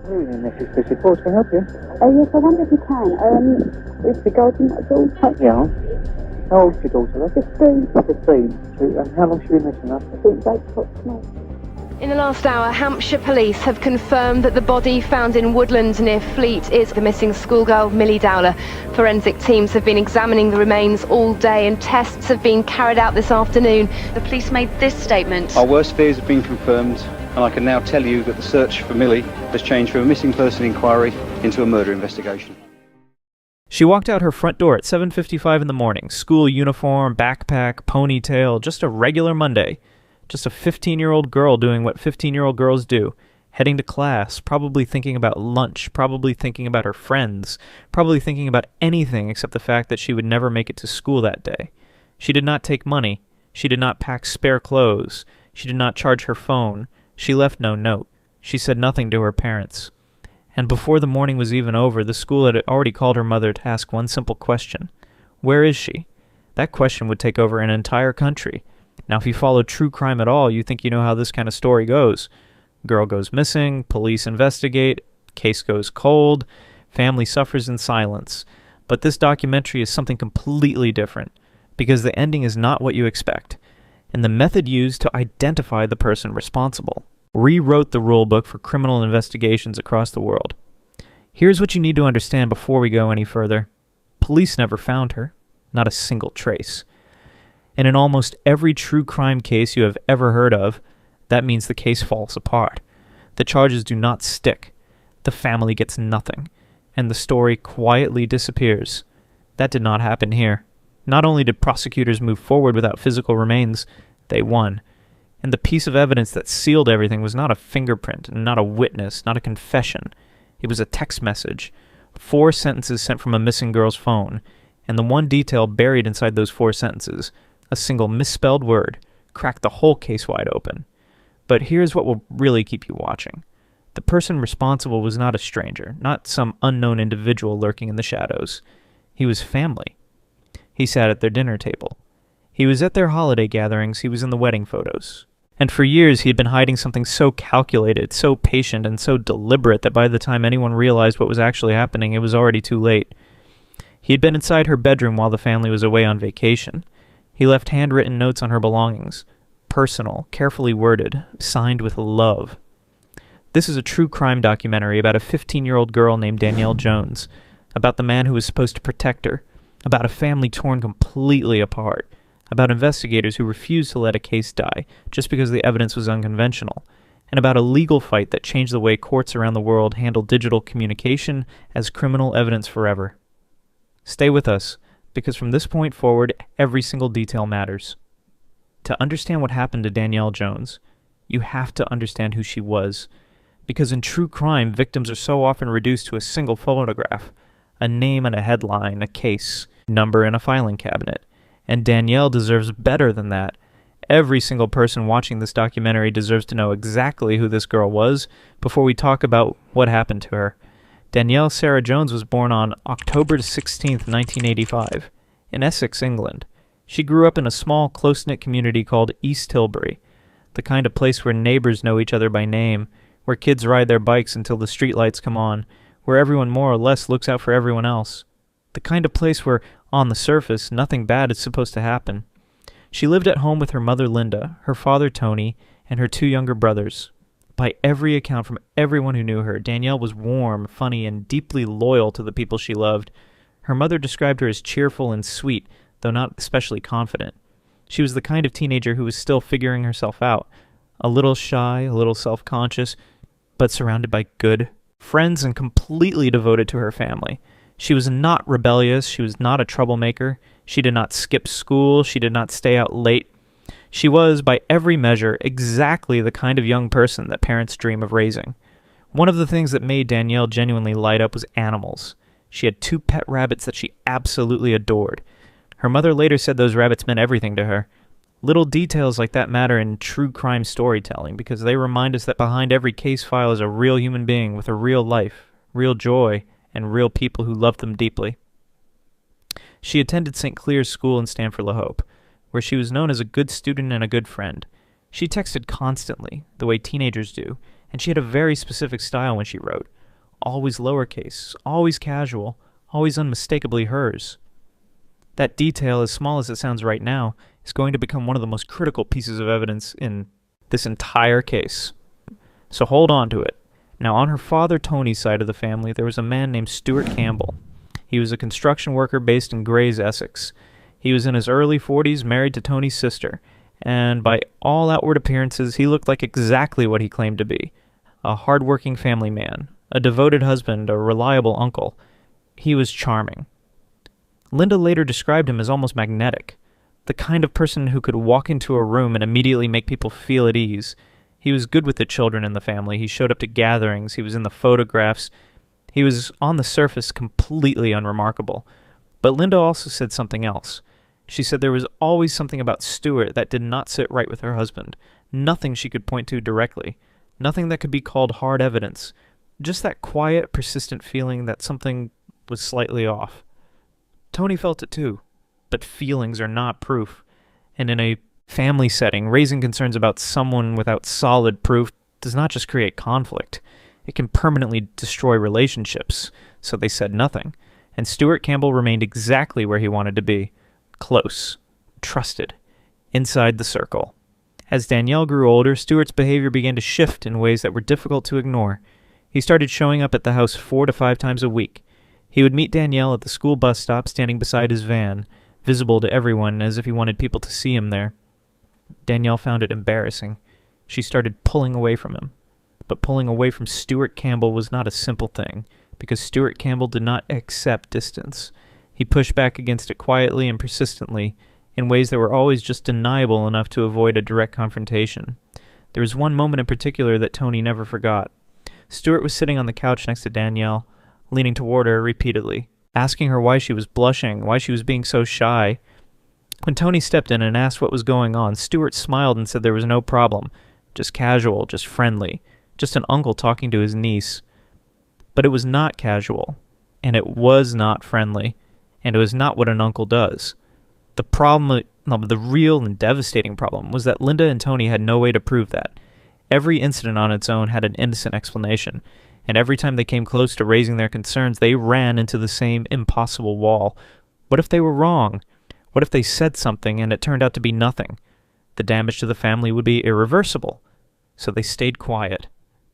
Really, Mrs. Bishop, can I help you? Yes, I wonder if you can. It's regarding my daughter. Yeah. How old's your daughter, love? 15. 15. And how long has she been missing, love? Since 8 o'clock tonight. In the last hour, Hampshire police have confirmed that the body found in woodlands near Fleet is the missing schoolgirl, Millie Dowler. Forensic teams have been examining the remains all day and tests have been carried out this afternoon. The police made this statement. Our worst fears have been confirmed, and I can now tell you that the search for Millie has changed from a missing person inquiry into a murder investigation. She walked out her front door at 7:55 in the morning. School uniform, backpack, ponytail, just a regular Monday. Just a 15-year-old girl doing what 15-year-old girls do. Heading to class, probably thinking about lunch, probably thinking about her friends, probably thinking about anything except the fact that she would never make it to school that day. She did not take money. She did not pack spare clothes. She did not charge her phone. She left no note. She said nothing to her parents. And before the morning was even over, the school had already called her mother to ask one simple question. Where is she? That question would take over an entire country. Now, if you follow true crime at all, you think you know how this kind of story goes. Girl goes missing, police investigate, case goes cold, family suffers in silence. But this documentary is something completely different, because the ending is not what you expect, and the method used to identify the person responsible rewrote the rulebook for criminal investigations across the world. Here's what you need to understand before we go any further. Police never found her, not a single trace. And in almost every true crime case you have ever heard of, that means the case falls apart. The charges do not stick. The family gets nothing. And the story quietly disappears. That did not happen here. Not only did prosecutors move forward without physical remains, they won. And the piece of evidence that sealed everything was not a fingerprint, not a witness, not a confession. It was a text message. 4 sentences sent from a missing girl's phone. And the one detail buried inside those 4 sentences, a single misspelled word, cracked the whole case wide open. But here's what will really keep you watching. The person responsible was not a stranger, not some unknown individual lurking in the shadows. He was family. He sat at their dinner table. He was at their holiday gatherings. He was in the wedding photos. And for years he had been hiding something so calculated, so patient, and so deliberate that by the time anyone realized what was actually happening, it was already too late. He had been inside her bedroom while the family was away on vacation. He left handwritten notes on her belongings, personal, carefully worded, signed with love. This is a true crime documentary about a 15-year-old girl named Danielle Jones, about the man who was supposed to protect her, about a family torn completely apart, about investigators who refused to let a case die just because the evidence was unconventional, and about a legal fight that changed the way courts around the world handle digital communication as criminal evidence forever. Stay with us, because from this point forward, every single detail matters. To understand what happened to Danielle Jones, you have to understand who she was, because in true crime, victims are so often reduced to a single photograph, a name and a headline, a case, number and a filing cabinet. And Danielle deserves better than that. Every single person watching this documentary deserves to know exactly who this girl was before we talk about what happened to her. Danielle Sarah Jones was born on October 16th, 1985, in Essex, England. She grew up in a small, close-knit community called East Tilbury, the kind of place where neighbors know each other by name, where kids ride their bikes until the streetlights come on, where everyone more or less looks out for everyone else. The kind of place where, on the surface, nothing bad is supposed to happen. She lived at home with her mother Linda, her father Tony, and her 2 younger brothers. By every account from everyone who knew her, Danielle was warm, funny, and deeply loyal to the people she loved. Her mother described her as cheerful and sweet, though not especially confident. She was the kind of teenager who was still figuring herself out, a little shy, a little self-conscious, but surrounded by good friends and completely devoted to her family. She was not rebellious, she was not a troublemaker, she did not skip school, she did not stay out late. She was, by every measure, exactly the kind of young person that parents dream of raising. One of the things that made Danielle genuinely light up was animals. She had 2 pet rabbits that she absolutely adored. Her mother later said those rabbits meant everything to her. Little details like that matter in true crime storytelling because they remind us that behind every case file is a real human being with a real life, real joy, and real people who loved them deeply. She attended St. Clair's School in Stamford-le-Hope, where she was known as a good student and a good friend. She texted constantly, the way teenagers do, and she had a very specific style when she wrote. Always lowercase, always casual, always unmistakably hers. That detail, as small as it sounds right now, is going to become one of the most critical pieces of evidence in this entire case. So hold on to it. Now, on her father Tony's side of the family, there was a man named Stuart Campbell. He was a construction worker based in Grays, Essex. He was in his early 40s, married to Tony's sister, and by all outward appearances, he looked like exactly what he claimed to be. A hard-working family man, a devoted husband, a reliable uncle. He was charming. Linda later described him as almost magnetic, the kind of person who could walk into a room and immediately make people feel at ease. He was good with the children in the family. He showed up to gatherings. He was in the photographs. He was, on the surface, completely unremarkable. But Linda also said something else. She said there was always something about Stuart that did not sit right with her husband. Nothing she could point to directly. Nothing that could be called hard evidence. Just that quiet, persistent feeling that something was slightly off. Tony felt it too, but feelings are not proof. And in a family setting, raising concerns about someone without solid proof does not just create conflict. It can permanently destroy relationships. So they said nothing. And Stuart Campbell remained exactly where he wanted to be. Close. Trusted. Inside the circle. As Danielle grew older, Stuart's behavior began to shift in ways that were difficult to ignore. He started showing up at the house 4 to 5 times a week. He would meet Danielle at the school bus stop standing beside his van, visible to everyone as if he wanted people to see him there. Danielle found it embarrassing. She started pulling away from him. But pulling away from Stuart Campbell was not a simple thing, because Stuart Campbell did not accept distance. He pushed back against it quietly and persistently, in ways that were always just deniable enough to avoid a direct confrontation. There was one moment in particular that Tony never forgot. Stuart was sitting on the couch next to Danielle, leaning toward her repeatedly, asking her why she was blushing, why she was being so shy. When Tony stepped in and asked what was going on, Stuart smiled and said there was no problem, just casual, just friendly, just an uncle talking to his niece. But it was not casual, and it was not friendly, and it was not what an uncle does. The problem, the real and devastating problem, was that Linda and Tony had no way to prove that. Every incident on its own had an innocent explanation, and every time they came close to raising their concerns, they ran into the same impossible wall. What if they were wrong? What if they said something and it turned out to be nothing? The damage to the family would be irreversible. So they stayed quiet.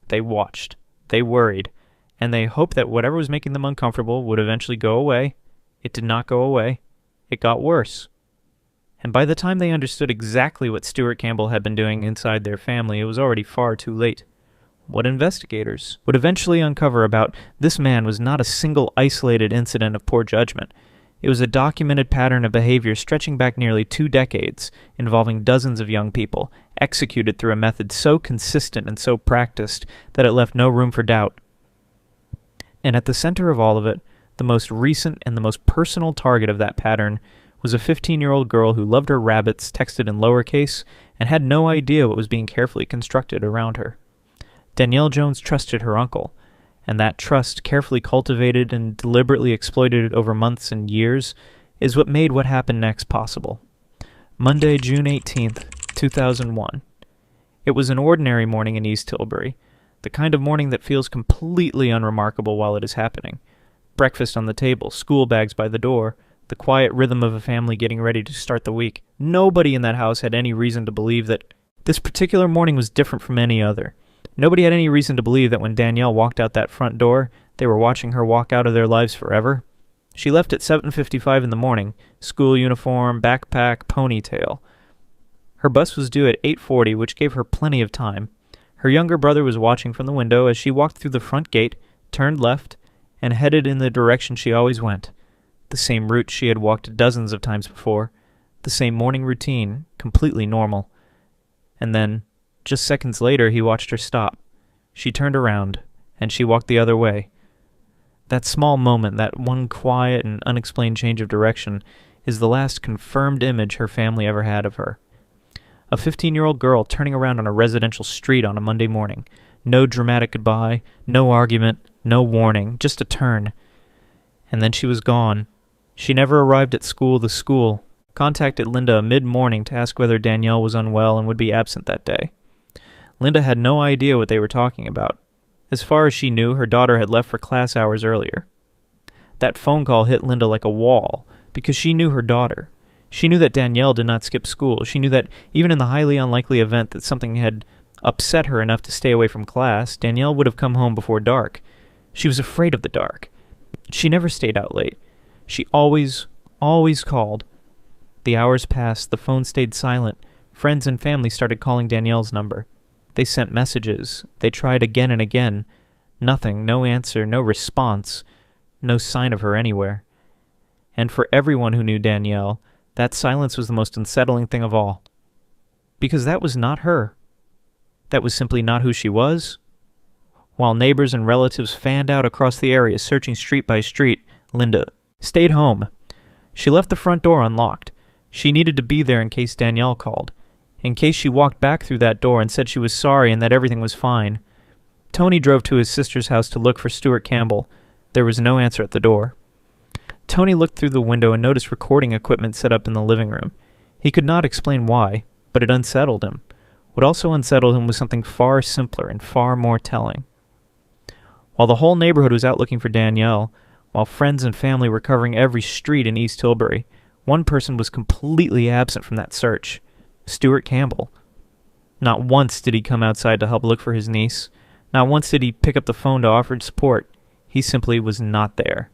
They watched. They worried. And they hoped that whatever was making them uncomfortable would eventually go away. It did not go away. It got worse. And by the time they understood exactly what Stuart Campbell had been doing inside their family, it was already far too late. What investigators would eventually uncover about this man was not a single isolated incident of poor judgment. It was a documented pattern of behavior stretching back nearly 2 decades, involving dozens of young people, executed through a method so consistent and so practiced that it left no room for doubt. And at the center of all of it, the most recent and the most personal target of that pattern was a 15-year-old girl who loved her rabbits, texted in lowercase, and had no idea what was being carefully constructed around her. Danielle Jones trusted her uncle, and that trust, carefully cultivated and deliberately exploited over months and years, is what made what happened next possible. Monday, June 18th, 2001. It was an ordinary morning in East Tilbury, the kind of morning that feels completely unremarkable while it is happening. Breakfast on the table, school bags by the door, the quiet rhythm of a family getting ready to start the week. Nobody in that house had any reason to believe that this particular morning was different from any other. Nobody had any reason to believe that when Danielle walked out that front door, they were watching her walk out of their lives forever. She left at 7:55 in the morning, school uniform, backpack, ponytail. Her bus was due at 8:40, which gave her plenty of time. Her younger brother was watching from the window as she walked through the front gate, turned left, and headed in the direction she always went. The same route she had walked dozens of times before. The same morning routine, completely normal. And then, just seconds later, he watched her stop. She turned around, and she walked the other way. That small moment, that one quiet and unexplained change of direction, is the last confirmed image her family ever had of her. A 15-year-old girl turning around on a residential street on a Monday morning. No dramatic goodbye, no argument, no warning, just a turn. And then she was gone. She never arrived at school, the school, contacted Linda mid-morning to ask whether Danielle was unwell and would be absent that day. Linda had no idea what they were talking about. As far as she knew, her daughter had left for class hours earlier. That phone call hit Linda like a wall, because she knew her daughter. She knew that Danielle did not skip school. She knew that even in the highly unlikely event that something had upset her enough to stay away from class, Danielle would have come home before dark. She was afraid of the dark. She never stayed out late. She always called. The hours passed. The phone stayed silent. Friends and family started calling Danielle's number. They sent messages. They tried again and again. Nothing, no answer, no response, no sign of her anywhere. And for everyone who knew Danielle, that silence was the most unsettling thing of all. Because that was not her. That was simply not who she was. While neighbors and relatives fanned out across the area, searching street by street, Linda stayed home. She left the front door unlocked. She needed to be there in case Danielle called. In case she walked back through that door and said she was sorry and that everything was fine. Tony drove to his sister's house to look for Stuart Campbell. There was no answer at the door. Tony looked through the window and noticed recording equipment set up in the living room. He could not explain why, but it unsettled him. What also unsettled him was something far simpler and far more telling. While the whole neighborhood was out looking for Danielle, while friends and family were covering every street in East Tilbury, one person was completely absent from that search. Stuart Campbell. Not once did he come outside to help look for his niece. Not once did he pick up the phone to offer support. He simply was not there.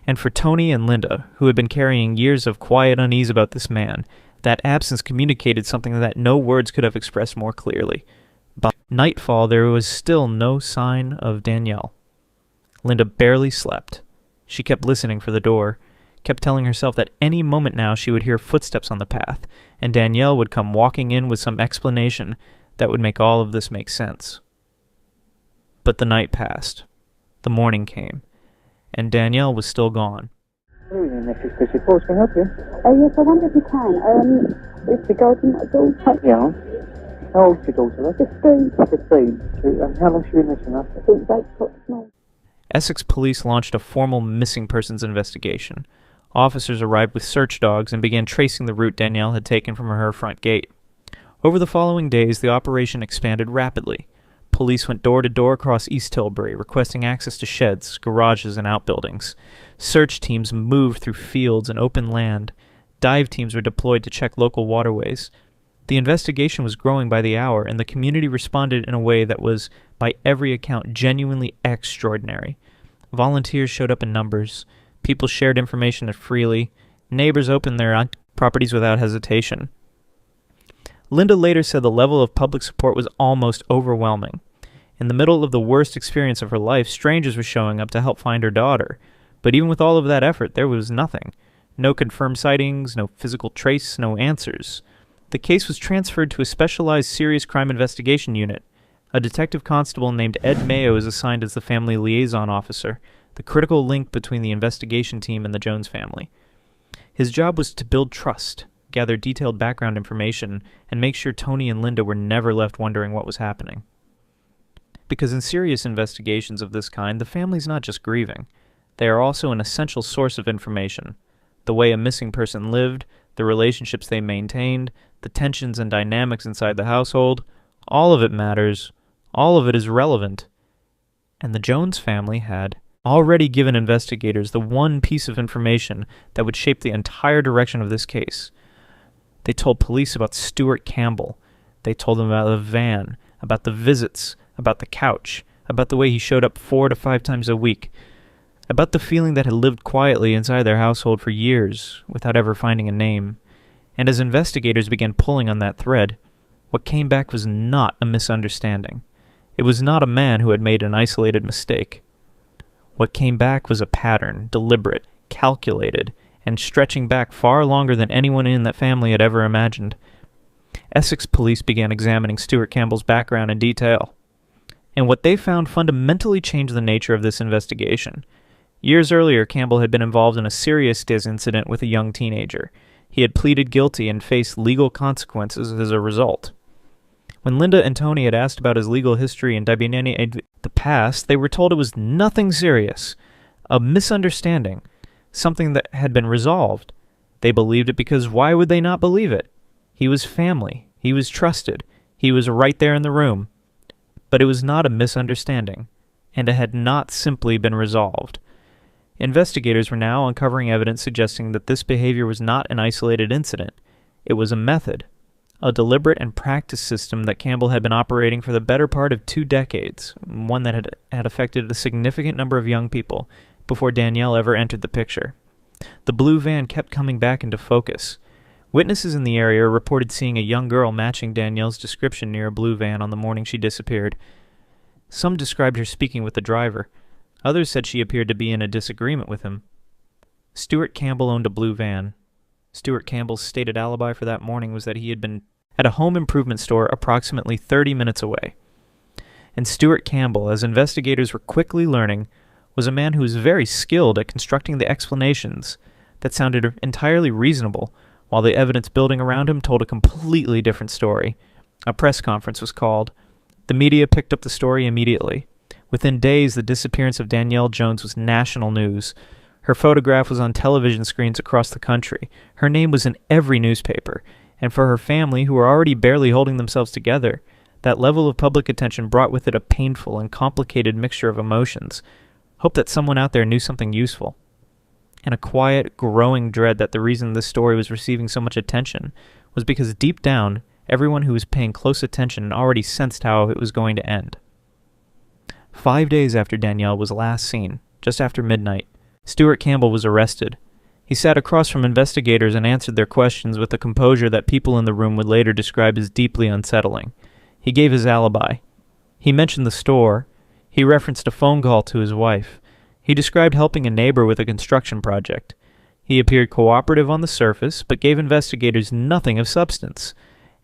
And for Tony and Linda, who had been carrying years of quiet unease about this man, that absence communicated something that no words could have expressed more clearly. By nightfall, there was still no sign of Danielle. Linda barely slept. She kept listening for the door, kept telling herself that any moment now she would hear footsteps on the path, and Danielle would come walking in with some explanation that would make all of this make sense. But the night passed. The morning came, and Danielle was still gone. Hello, Mrs. Busy Force, can I help you? Yes, I wonder if you can. It's regarding my daughter. Yeah. How old's your daughter? 15. 15. And how long has she been missing, huh? Since 8 o'clock this morning. Essex police launched a formal missing persons investigation. Officers arrived with search dogs and began tracing the route Danielle had taken from her front gate. Over the following days, the operation expanded rapidly. Police went door to door across East Tilbury, requesting access to sheds, garages, and outbuildings. Search teams moved through fields and open land. Dive teams were deployed to check local waterways. The investigation was growing by the hour, and the community responded in a way that was, by every account, genuinely extraordinary. Volunteers showed up in numbers. People shared information freely. Neighbors opened their properties without hesitation. Linda later said the level of public support was almost overwhelming. In the middle of the worst experience of her life, strangers were showing up to help find her daughter. But even with all of that effort, there was nothing. No confirmed sightings, no physical trace, no answers. The case was transferred to a specialized serious crime investigation unit. A detective constable named Ed Mayo is assigned as the family liaison officer, the critical link between the investigation team and the Jones family. His job was to build trust, gather detailed background information, and make sure Tony and Linda were never left wondering what was happening. Because in serious investigations of this kind, the family's not just grieving. They are also an essential source of information. The way a missing person lived, the relationships they maintained, the tensions and dynamics inside the household, all of it matters. All of it is relevant. And the Jones family had already given investigators the one piece of information that would shape the entire direction of this case. They told police about Stuart Campbell. They told them about the van, about the visits, about the couch, about the way he showed up 4 to 5 times a week, about the feeling that had lived quietly inside their household for years without ever finding a name. And as investigators began pulling on that thread, what came back was not a misunderstanding. It was not a man who had made an isolated mistake. What came back was a pattern, deliberate, calculated, and stretching back far longer than anyone in that family had ever imagined. Essex police began examining Stuart Campbell's background in detail. And what they found fundamentally changed the nature of this investigation. Years earlier, Campbell had been involved in a serious incident with a young teenager. He had pleaded guilty and faced legal consequences as a result. When Linda and Tony had asked about his legal history and the past, they were told it was nothing serious, a misunderstanding, something that had been resolved. They believed it because why would they not believe it? He was family. He was trusted. He was right there in the room. But it was not a misunderstanding, and it had not simply been resolved. Investigators were now uncovering evidence suggesting that this behavior was not an isolated incident. It was a method, a deliberate and practiced system that Campbell had been operating for the better part of 2 decades, one that had affected a significant number of young people before Danielle ever entered the picture. The blue van kept coming back into focus. Witnesses in the area reported seeing a young girl matching Danielle's description near a blue van on the morning she disappeared. Some described her speaking with the driver. Others said she appeared to be in a disagreement with him. Stuart Campbell owned a blue van. Stuart Campbell's stated alibi for that morning was that he had been at a home improvement store approximately 30 minutes away. And Stuart Campbell, as investigators were quickly learning, was a man who was very skilled at constructing the explanations that sounded entirely reasonable, while the evidence building around him told a completely different story. A press conference was called. The media picked up the story immediately. Within days, the disappearance of Danielle Jones was national news. Her photograph was on television screens across the country. Her name was in every newspaper. And for her family, who were already barely holding themselves together, that level of public attention brought with it a painful and complicated mixture of emotions. Hope that someone out there knew something useful. And a quiet, growing dread that the reason this story was receiving so much attention was because deep down, everyone who was paying close attention already sensed how it was going to end. 5 days after Danielle was last seen, just after midnight, Stuart Campbell was arrested. He sat across from investigators and answered their questions with a composure that people in the room would later describe as deeply unsettling. He gave his alibi. He mentioned the store. He referenced a phone call to his wife. He described helping a neighbor with a construction project. He appeared cooperative on the surface, but gave investigators nothing of substance.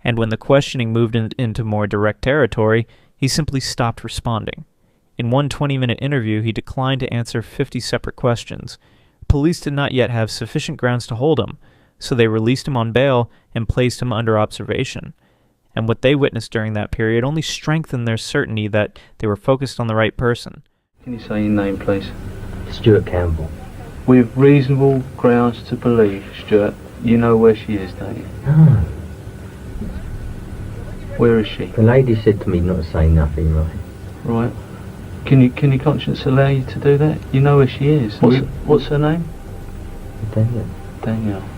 And when the questioning moved into more direct territory, he simply stopped responding. In one 20-minute interview, he declined to answer 50 separate questions. Police did not yet have sufficient grounds to hold him, so they released him on bail and placed him under observation. And what they witnessed during that period only strengthened their certainty that they were focused on the right person. Can you say your name, please? Stuart Campbell. With reasonable grounds to believe, Stuart, you know where she is, don't you? No. Where is she? The lady said to me not to say nothing, right? Right. Can your conscience allow you to do that? You know where she is. What's her name? Danielle. Danielle.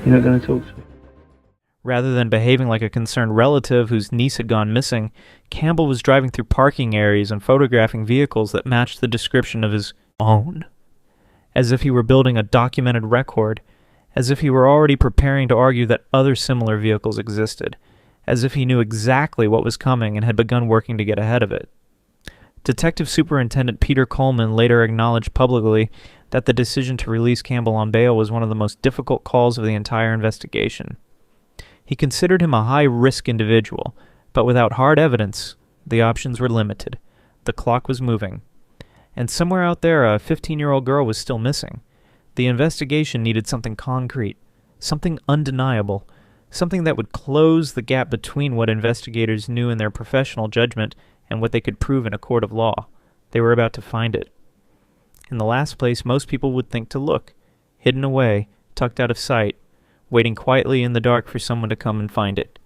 You're not going to talk to her? Rather than behaving like a concerned relative whose niece had gone missing, Campbell was driving through parking areas and photographing vehicles that matched the description of his own. As if he were building a documented record, as if he were already preparing to argue that other similar vehicles existed, as if he knew exactly what was coming and had begun working to get ahead of it. Detective Superintendent Peter Coleman later acknowledged publicly that the decision to release Campbell on bail was one of the most difficult calls of the entire investigation. He considered him a high-risk individual, but without hard evidence, the options were limited. The clock was moving. And somewhere out there, a 15-year-old girl was still missing. The investigation needed something concrete, something undeniable, something that would close the gap between what investigators knew in their professional judgment and what they could prove in a court of law. They were about to find it. In the last place most people would think to look, hidden away, tucked out of sight, waiting quietly in the dark for someone to come and find it.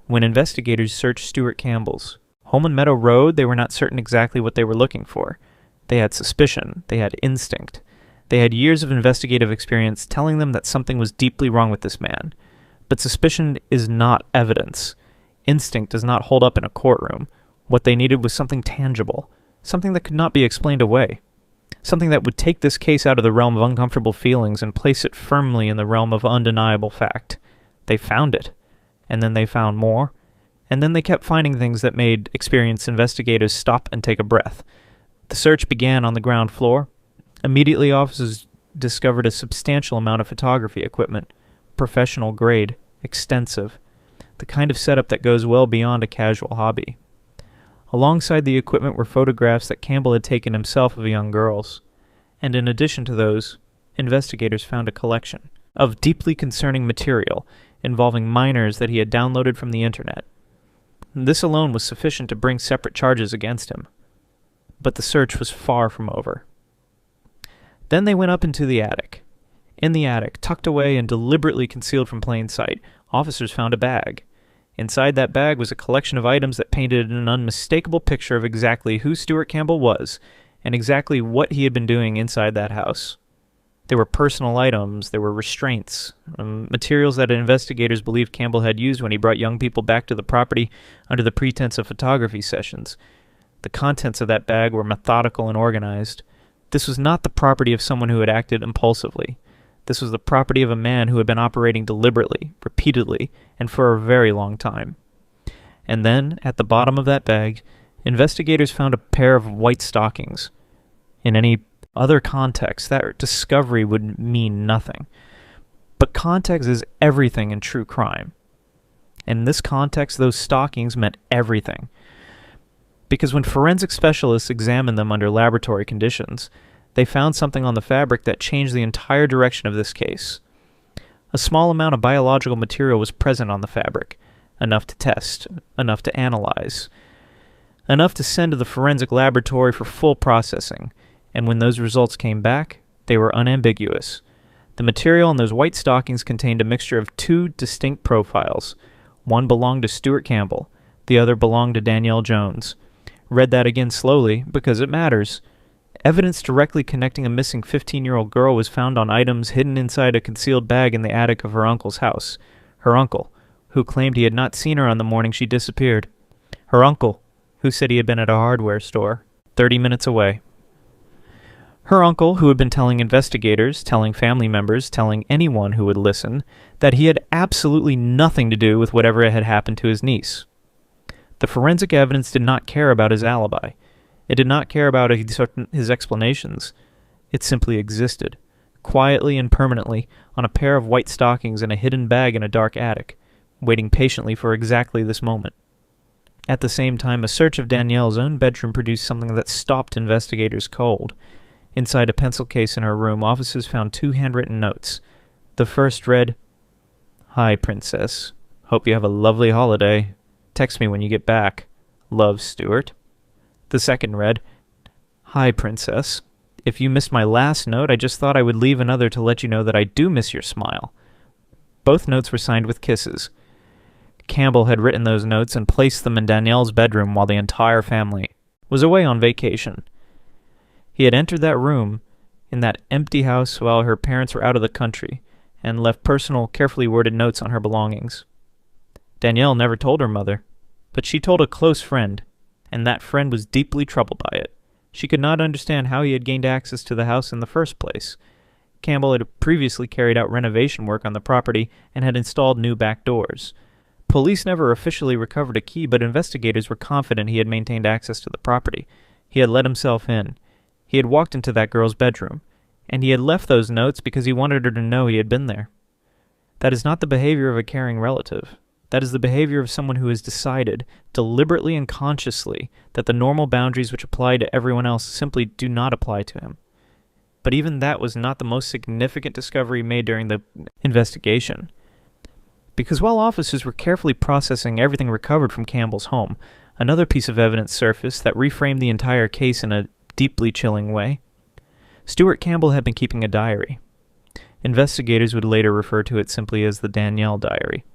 When investigators searched Stuart Campbell's home on Meadow Road, they were not certain exactly what they were looking for. They had suspicion. They had instinct. They had years of investigative experience telling them that something was deeply wrong with this man. But suspicion is not evidence. Instinct does not hold up in a courtroom. What they needed was something tangible, something that could not be explained away, something that would take this case out of the realm of uncomfortable feelings and place it firmly in the realm of undeniable fact. They found it, and then they found more, and then they kept finding things that made experienced investigators stop and take a breath. The search began on the ground floor. Immediately, officers discovered a substantial amount of photography equipment, professional grade, extensive, the kind of setup that goes well beyond a casual hobby. Alongside the equipment were photographs that Campbell had taken himself of young girls, and in addition to those, investigators found a collection of deeply concerning material involving minors that he had downloaded from the internet. This alone was sufficient to bring separate charges against him. But the search was far from over. Then they went up into the attic. In the attic, tucked away and deliberately concealed from plain sight, officers found a bag. Inside that bag was a collection of items that painted an unmistakable picture of exactly who Stuart Campbell was and exactly what he had been doing inside that house. There were personal items, there were restraints, materials that investigators believed Campbell had used when he brought young people back to the property under the pretense of photography sessions. The contents of that bag were methodical and organized. This was not the property of someone who had acted impulsively. This was the property of a man who had been operating deliberately, repeatedly, and for a very long time. And then, at the bottom of that bag, investigators found a pair of white stockings. In any other context, that discovery would mean nothing. But context is everything in true crime. And in this context, those stockings meant everything. Because when forensic specialists examined them under laboratory conditions, they found something on the fabric that changed the entire direction of this case. A small amount of biological material was present on the fabric, enough to test, enough to analyze, enough to send to the forensic laboratory for full processing, and when those results came back, they were unambiguous. The material in those white stockings contained a mixture of two distinct profiles. One belonged to Stuart Campbell, the other belonged to Danielle Jones. Read that again slowly, because it matters. Evidence directly connecting a missing 15-year-old girl was found on items hidden inside a concealed bag in the attic of her uncle's house. Her uncle, who claimed he had not seen her on the morning she disappeared. Her uncle, who said he had been at a hardware store 30 minutes away. Her uncle, who had been telling investigators, telling family members, telling anyone who would listen, that he had absolutely nothing to do with whatever had happened to his niece. The forensic evidence did not care about his alibi. It did not care about his explanations. It simply existed, quietly and permanently, on a pair of white stockings in a hidden bag in a dark attic, waiting patiently for exactly this moment. At the same time, a search of Danielle's own bedroom produced something that stopped investigators cold. Inside a pencil case in her room, officers found two handwritten notes. The first read, "Hi, Princess. Hope you have a lovely holiday. Text me when you get back. Love, Stuart." The second read, "Hi, Princess. If you missed my last note, I just thought I would leave another to let you know that I do miss your smile." Both notes were signed with kisses. Campbell had written those notes and placed them in Danielle's bedroom while the entire family was away on vacation. He had entered that room in that empty house while her parents were out of the country and left personal, carefully worded notes on her belongings. Danielle never told her mother, but she told a close friend, and that friend was deeply troubled by it. She could not understand how he had gained access to the house in the first place. Campbell had previously carried out renovation work on the property and had installed new back doors. Police never officially recovered a key, but investigators were confident he had maintained access to the property. He had let himself in. He had walked into that girl's bedroom, and he had left those notes because he wanted her to know he had been there. That is not the behavior of a caring relative. That is the behavior of someone who has decided, deliberately and consciously, that the normal boundaries which apply to everyone else simply do not apply to him. But even that was not the most significant discovery made during the investigation. Because while officers were carefully processing everything recovered from Campbell's home, another piece of evidence surfaced that reframed the entire case in a deeply chilling way. Stuart Campbell had been keeping a diary. Investigators would later refer to it simply as the Danielle Diary.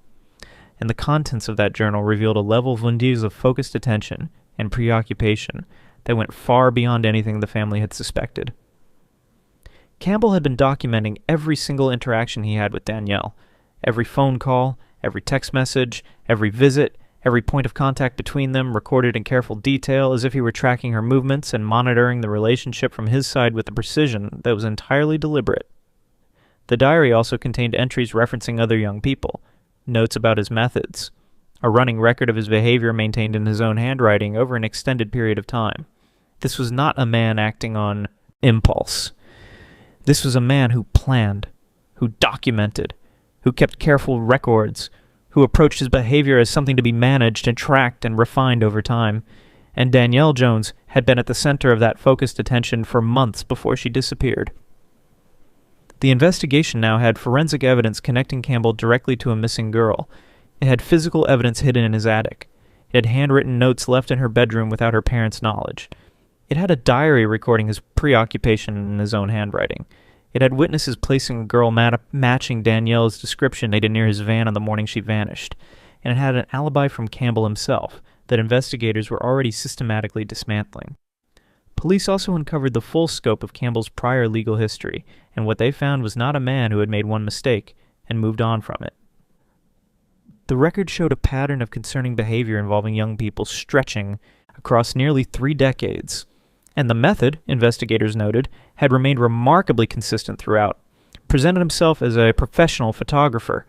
And the contents of that journal revealed a level of focused attention and preoccupation that went far beyond anything the family had suspected. Campbell had been documenting every single interaction he had with Danielle, every phone call, every text message, every visit, every point of contact between them recorded in careful detail as if he were tracking her movements and monitoring the relationship from his side with a precision that was entirely deliberate. The diary also contained entries referencing other young people, notes about his methods, a running record of his behavior maintained in his own handwriting over an extended period of time. This was not a man acting on impulse. This was a man who planned, who documented, who kept careful records, who approached his behavior as something to be managed and tracked and refined over time, and Danielle Jones had been at the center of that focused attention for months before she disappeared. The investigation now had forensic evidence connecting Campbell directly to a missing girl. It had physical evidence hidden in his attic. It had handwritten notes left in her bedroom without her parents' knowledge. It had a diary recording his preoccupation in his own handwriting. It had witnesses placing a girl matching Danielle's description dated near his van on the morning she vanished, and it had an alibi from Campbell himself that investigators were already systematically dismantling. Police also uncovered the full scope of Campbell's prior legal history, and what they found was not a man who had made one mistake and moved on from it. The record showed a pattern of concerning behavior involving young people stretching across nearly 3 decades, and the method, investigators noted, had remained remarkably consistent throughout. Presented himself as a professional photographer,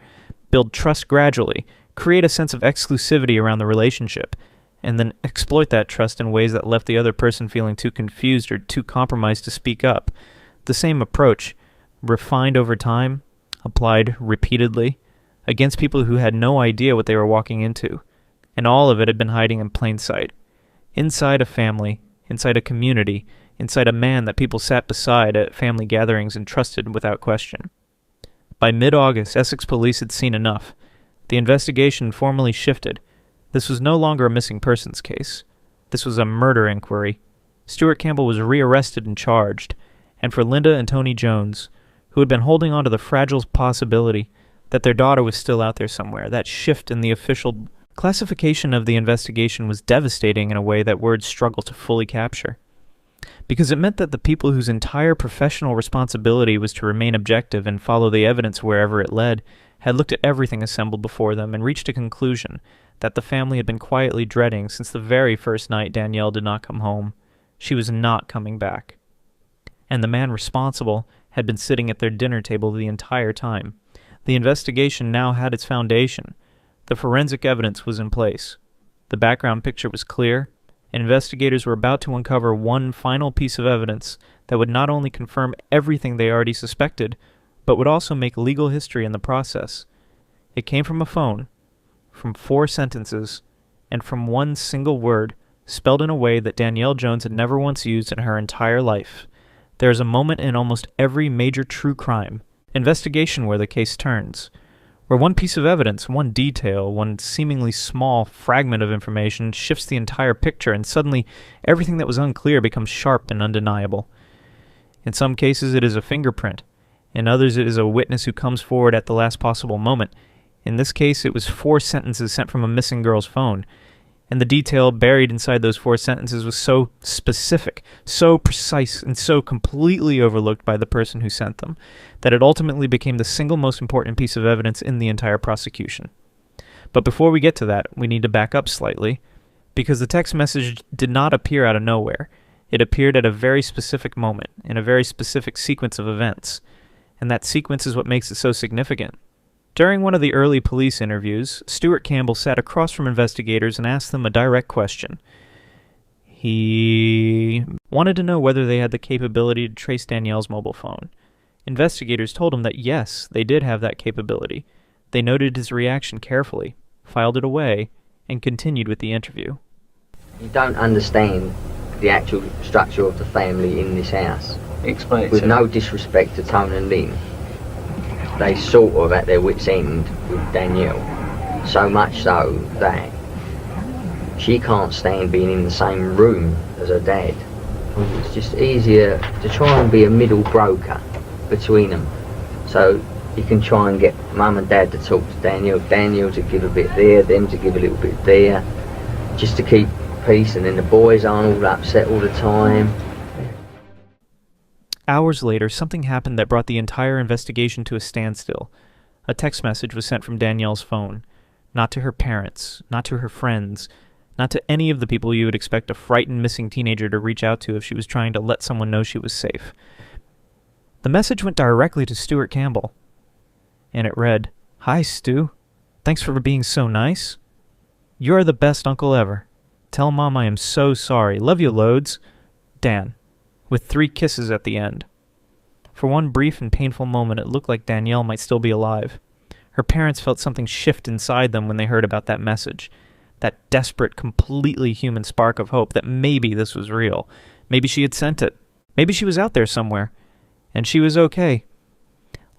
build trust gradually, create a sense of exclusivity around the relationship, and then exploit that trust in ways that left the other person feeling too confused or too compromised to speak up. The same approach, refined over time, applied repeatedly, against people who had no idea what they were walking into, and all of it had been hiding in plain sight. Inside a family, inside a community, inside a man that people sat beside at family gatherings and trusted without question. By mid-August, Essex police had seen enough. The investigation formally shifted. This was no longer a missing persons case. This was a murder inquiry. Stuart Campbell was rearrested and charged, and for Linda and Tony Jones, who had been holding on to the fragile possibility that their daughter was still out there somewhere, that shift in the official classification of the investigation was devastating in a way that words struggle to fully capture. Because it meant that the people whose entire professional responsibility was to remain objective and follow the evidence wherever it led had looked at everything assembled before them and reached a conclusion that the family had been quietly dreading since the very first night Danielle did not come home. She was not coming back. And the man responsible had been sitting at their dinner table the entire time. The investigation now had its foundation. The forensic evidence was in place. The background picture was clear. Investigators were about to uncover one final piece of evidence that would not only confirm everything they already suspected, but would also make legal history in the process. It came from a phone, from 4 sentences, and from one single word, spelled in a way that Danielle Jones had never once used in her entire life. There is a moment in almost every major true crime investigation where the case turns, where one piece of evidence, one detail, one seemingly small fragment of information shifts the entire picture, and suddenly everything that was unclear becomes sharp and undeniable. In some cases it is a fingerprint. In others it is a witness who comes forward at the last possible moment. In this case it was 4 sentences sent from a missing girl's phone. And the detail buried inside those 4 sentences was so specific, so precise, and so completely overlooked by the person who sent them, that it ultimately became the single most important piece of evidence in the entire prosecution. But before we get to that, we need to back up slightly, because the text message did not appear out of nowhere. It appeared at a very specific moment, in a very specific sequence of events, and that sequence is what makes it so significant. During one of the early police interviews, Stuart Campbell sat across from investigators and asked them a direct question. He wanted to know whether they had the capability to trace Danielle's mobile phone. Investigators told him that yes, they did have that capability. They noted his reaction carefully, filed it away, and continued with the interview. You don't understand the actual structure of the family in this house. Explain it With to no disrespect to Tony and Lynn, they sort of at their wits' end with Danielle. So much so that she can't stand being in the same room as her dad. It's just easier to try and be a middle broker between them. So you can try and get mum and dad to talk to Danielle, Danielle to give a bit there, them to give a little bit there, just to keep peace, and then the boys aren't all upset all the time. Hours later, something happened that brought the entire investigation to a standstill. A text message was sent from Danielle's phone. Not to her parents, not to her friends, not to any of the people you would expect a frightened missing teenager to reach out to if she was trying to let someone know she was safe. The message went directly to Stuart Campbell, and it read, "Hi, Stu. Thanks for being so nice. You're the best uncle ever. Tell Mom I am so sorry. Love you loads. Dan," with 3 kisses at the end. For one brief and painful moment, it looked like Danielle might still be alive. Her parents felt something shift inside them when they heard about that message. That desperate, completely human spark of hope that maybe this was real. Maybe she had sent it. Maybe she was out there somewhere. And she was okay.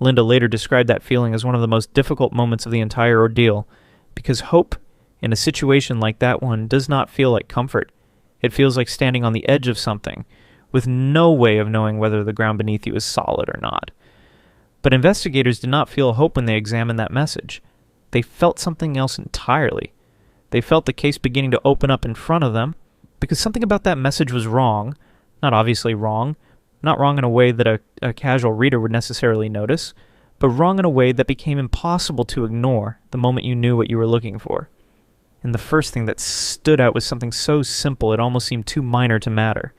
Linda later described that feeling as one of the most difficult moments of the entire ordeal, because hope in a situation like that one does not feel like comfort. It feels like standing on the edge of something, with no way of knowing whether the ground beneath you is solid or not. But investigators did not feel hope when they examined that message. They felt something else entirely. They felt the case beginning to open up in front of them, because something about that message was wrong, not obviously wrong, not wrong in a way that a casual reader would necessarily notice, but wrong in a way that became impossible to ignore the moment you knew what you were looking for. And the first thing that stood out was something so simple it almost seemed too minor to matter.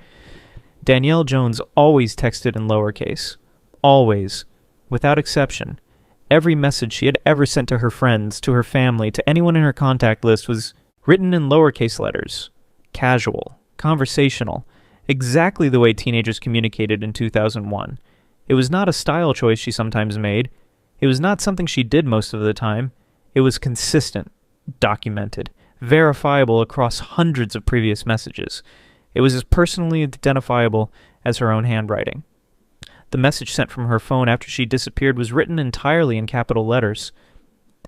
Danielle Jones always texted in lowercase. Always. Without exception. Every message she had ever sent to her friends, to her family, to anyone in her contact list was written in lowercase letters. Casual. Conversational. Exactly the way teenagers communicated in 2001. It was not a style choice she sometimes made. It was not something she did most of the time. It was consistent, documented, verifiable across hundreds of previous messages. It was as personally identifiable as her own handwriting. The message sent from her phone after she disappeared was written entirely in capital letters.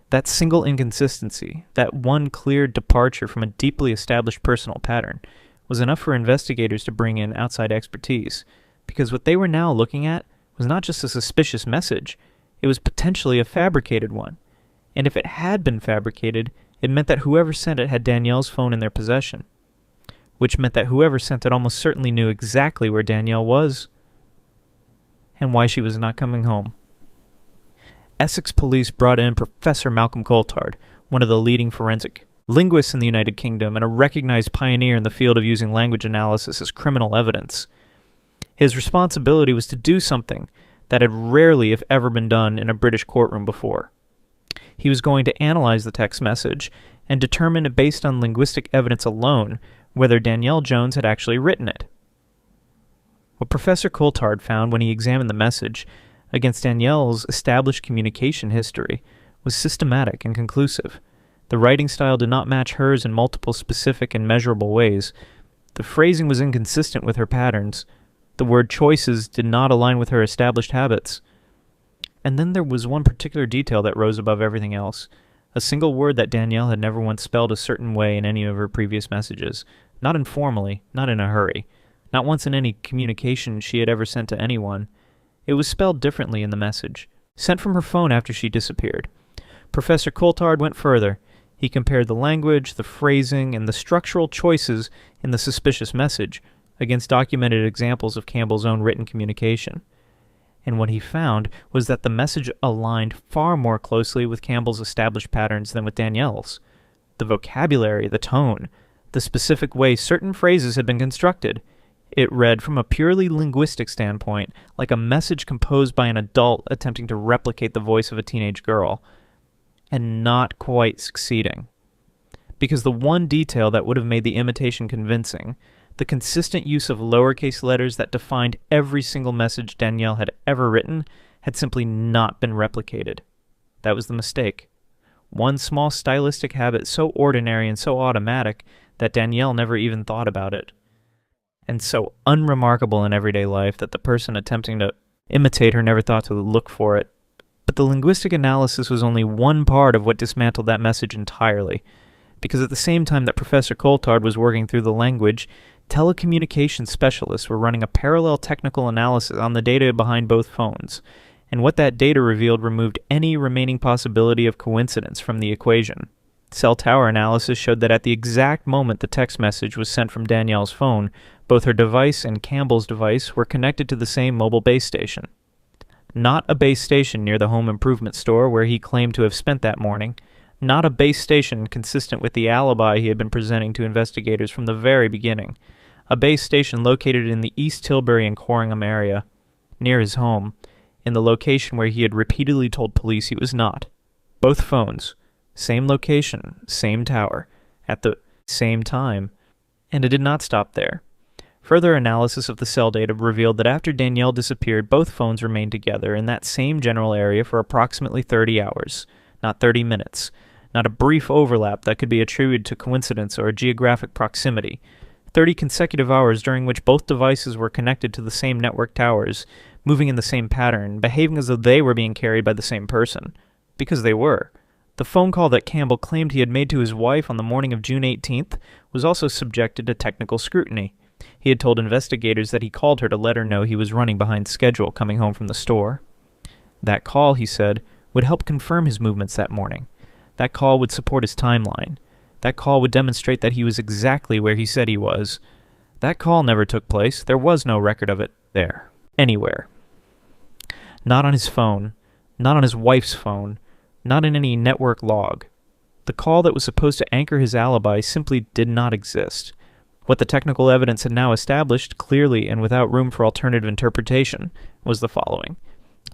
That single inconsistency, that one clear departure from a deeply established personal pattern, was enough for investigators to bring in outside expertise, because what they were now looking at was not just a suspicious message, it was potentially a fabricated one. And if it had been fabricated, it meant that whoever sent it had Danielle's phone in their possession, which meant that whoever sent it almost certainly knew exactly where Danielle was and why she was not coming home. Essex police brought in Professor Malcolm Coulthard, one of the leading forensic linguists in the United Kingdom and a recognized pioneer in the field of using language analysis as criminal evidence. His responsibility was to do something that had rarely, if ever, been done in a British courtroom before. He was going to analyze the text message and determine, based on linguistic evidence alone, whether Danielle Jones had actually written it. What Professor Coulthard found when he examined the message against Danielle's established communication history was systematic and conclusive. The writing style did not match hers in multiple specific and measurable ways. The phrasing was inconsistent with her patterns. The word choices did not align with her established habits. And then there was one particular detail that rose above everything else. A single word that Danielle had never once spelled a certain way in any of her previous messages. Not informally, not in a hurry. Not once in any communication she had ever sent to anyone. It was spelled differently in the message, sent from her phone after she disappeared. Professor Coulthard went further. He compared the language, the phrasing, and the structural choices in the suspicious message against documented examples of Campbell's own written communication. And what he found was that the message aligned far more closely with Campbell's established patterns than with Danielle's. The vocabulary, the tone, the specific way certain phrases had been constructed. It read, from a purely linguistic standpoint, like a message composed by an adult attempting to replicate the voice of a teenage girl, and not quite succeeding. Because the one detail that would have made the imitation convincing, the consistent use of lowercase letters that defined every single message Danielle had ever written, had simply not been replicated. That was the mistake. One small stylistic habit so ordinary and so automatic that Danielle never even thought about it, and so unremarkable in everyday life that the person attempting to imitate her never thought to look for it. But the linguistic analysis was only one part of what dismantled that message entirely, because at the same time that Professor Coulthard was working through the language, telecommunications specialists were running a parallel technical analysis on the data behind both phones, and what that data revealed removed any remaining possibility of coincidence from the equation. Cell tower analysis showed that at the exact moment the text message was sent from Danielle's phone, both her device and Campbell's device were connected to the same mobile base station. Not a base station near the home improvement store where he claimed to have spent that morning. Not a base station consistent with the alibi he had been presenting to investigators from the very beginning. A base station located in the East Tilbury and Corringham area, near his home, in the location where he had repeatedly told police he was not. Both phones, same location, same tower, at the same time. And it did not stop there. Further analysis of the cell data revealed that after Danielle disappeared, both phones remained together in that same general area for approximately 30 hours, not 30 minutes, not a brief overlap that could be attributed to coincidence or geographic proximity. 30 consecutive hours during which both devices were connected to the same network towers, moving in the same pattern, behaving as though they were being carried by the same person. Because they were. The phone call that Campbell claimed he had made to his wife on the morning of June 18th was also subjected to technical scrutiny. he had told investigators that he called her to let her know he was running behind schedule coming home from the store. That call, he said, would help confirm his movements that morning. That call would support his timeline. That call would demonstrate that he was exactly where he said he was. That call never took place. There was no record of it there. Anywhere. Not on his phone. Not on his wife's phone. Not in any network log. The call that was supposed to anchor his alibi simply did not exist. What the technical evidence had now established, clearly and without room for alternative interpretation, was the following.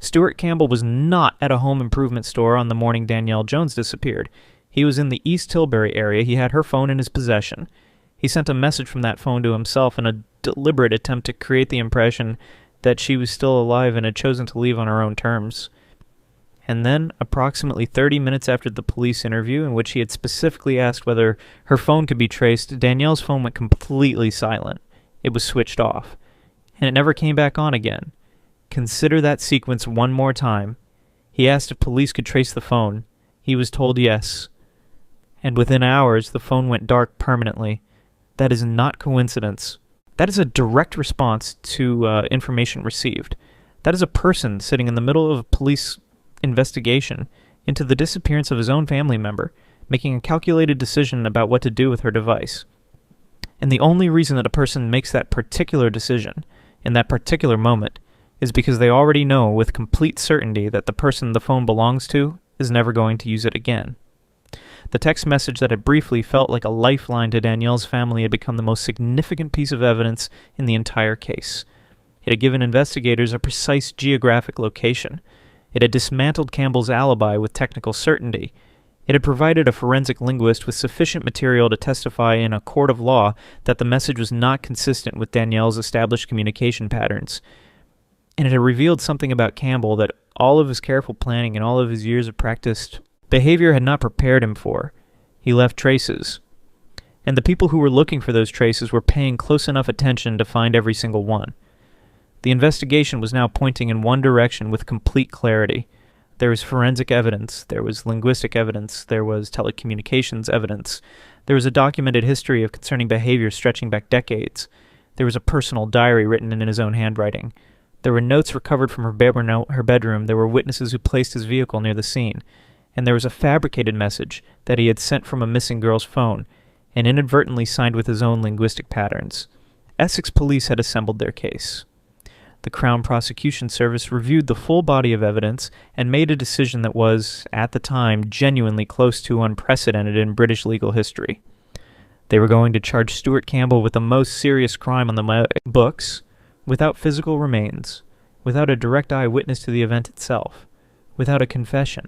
Stuart Campbell was not at a home improvement store on the morning Danielle Jones disappeared. He was in the East Tilbury area. He had her phone in his possession. He sent a message from that phone to himself in a deliberate attempt to create the impression that she was still alive and had chosen to leave on her own terms. And then, approximately 30 minutes after the police interview, in which he had specifically asked whether her phone could be traced, Danielle's phone went completely silent. It was switched off. And it never came back on again. Consider that sequence one more time. He asked if police could trace the phone. He was told yes. And within hours, the phone went dark permanently. That is not coincidence. That is a direct response to information received. That is a person sitting in the middle of a police investigation into the disappearance of his own family member, making a calculated decision about what to do with her device. And the only reason that a person makes that particular decision in that particular moment is because they already know with complete certainty that the person the phone belongs to is never going to use it again. The text message that had briefly felt like a lifeline to Danielle's family had become the most significant piece of evidence in the entire case. It had given investigators a precise geographic location. It had dismantled Campbell's alibi with technical certainty. It had provided a forensic linguist with sufficient material to testify in a court of law that the message was not consistent with Danielle's established communication patterns. And it had revealed something about Campbell that all of his careful planning and all of his years of practiced behavior had not prepared him for. He left traces. And the people who were looking for those traces were paying close enough attention to find every single one. The investigation was now pointing in one direction with complete clarity. There was forensic evidence, there was linguistic evidence, there was telecommunications evidence, there was a documented history of concerning behavior stretching back decades, there was a personal diary written in his own handwriting, there were notes recovered from her bedroom, there were witnesses who placed his vehicle near the scene, and there was a fabricated message that he had sent from a missing girl's phone, and inadvertently signed with his own linguistic patterns. Essex police had assembled their case. The Crown Prosecution Service reviewed the full body of evidence and made a decision that was, at the time, genuinely close to unprecedented in British legal history. They were going to charge Stuart Campbell with the most serious crime on the books, without physical remains, without a direct eyewitness to the event itself, without a confession.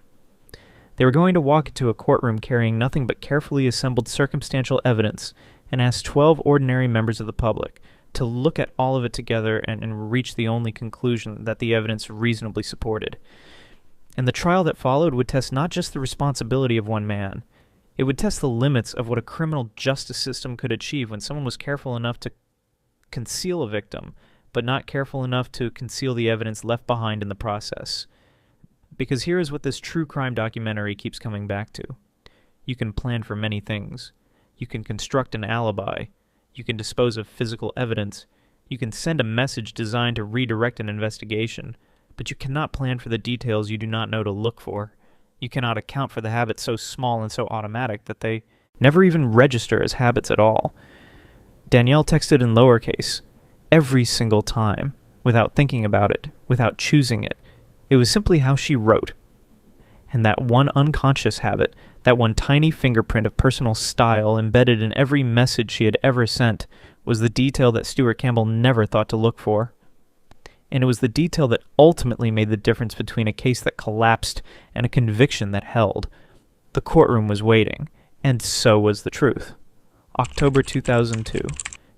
They were going to walk into a courtroom carrying nothing but carefully assembled circumstantial evidence and ask 12 ordinary members of the public to look at all of it together and reach the only conclusion that the evidence reasonably supported. And the trial that followed would test not just the responsibility of one man, it would test the limits of what a criminal justice system could achieve when someone was careful enough to conceal a victim, but not careful enough to conceal the evidence left behind in the process. Because here is what this true crime documentary keeps coming back to. You can plan for many things. You can construct an alibi. You can dispose of physical evidence. You can send a message designed to redirect an investigation. But you cannot plan for the details you do not know to look for. You cannot account for the habits so small and so automatic that they never even register as habits at all. Danielle texted in lowercase every single time, without thinking about it, without choosing it. It was simply how she wrote. And that one unconscious habit, that one tiny fingerprint of personal style embedded in every message she had ever sent, was the detail that Stuart Campbell never thought to look for. And it was the detail that ultimately made the difference between a case that collapsed and a conviction that held. The courtroom was waiting, and so was the truth. October 2002.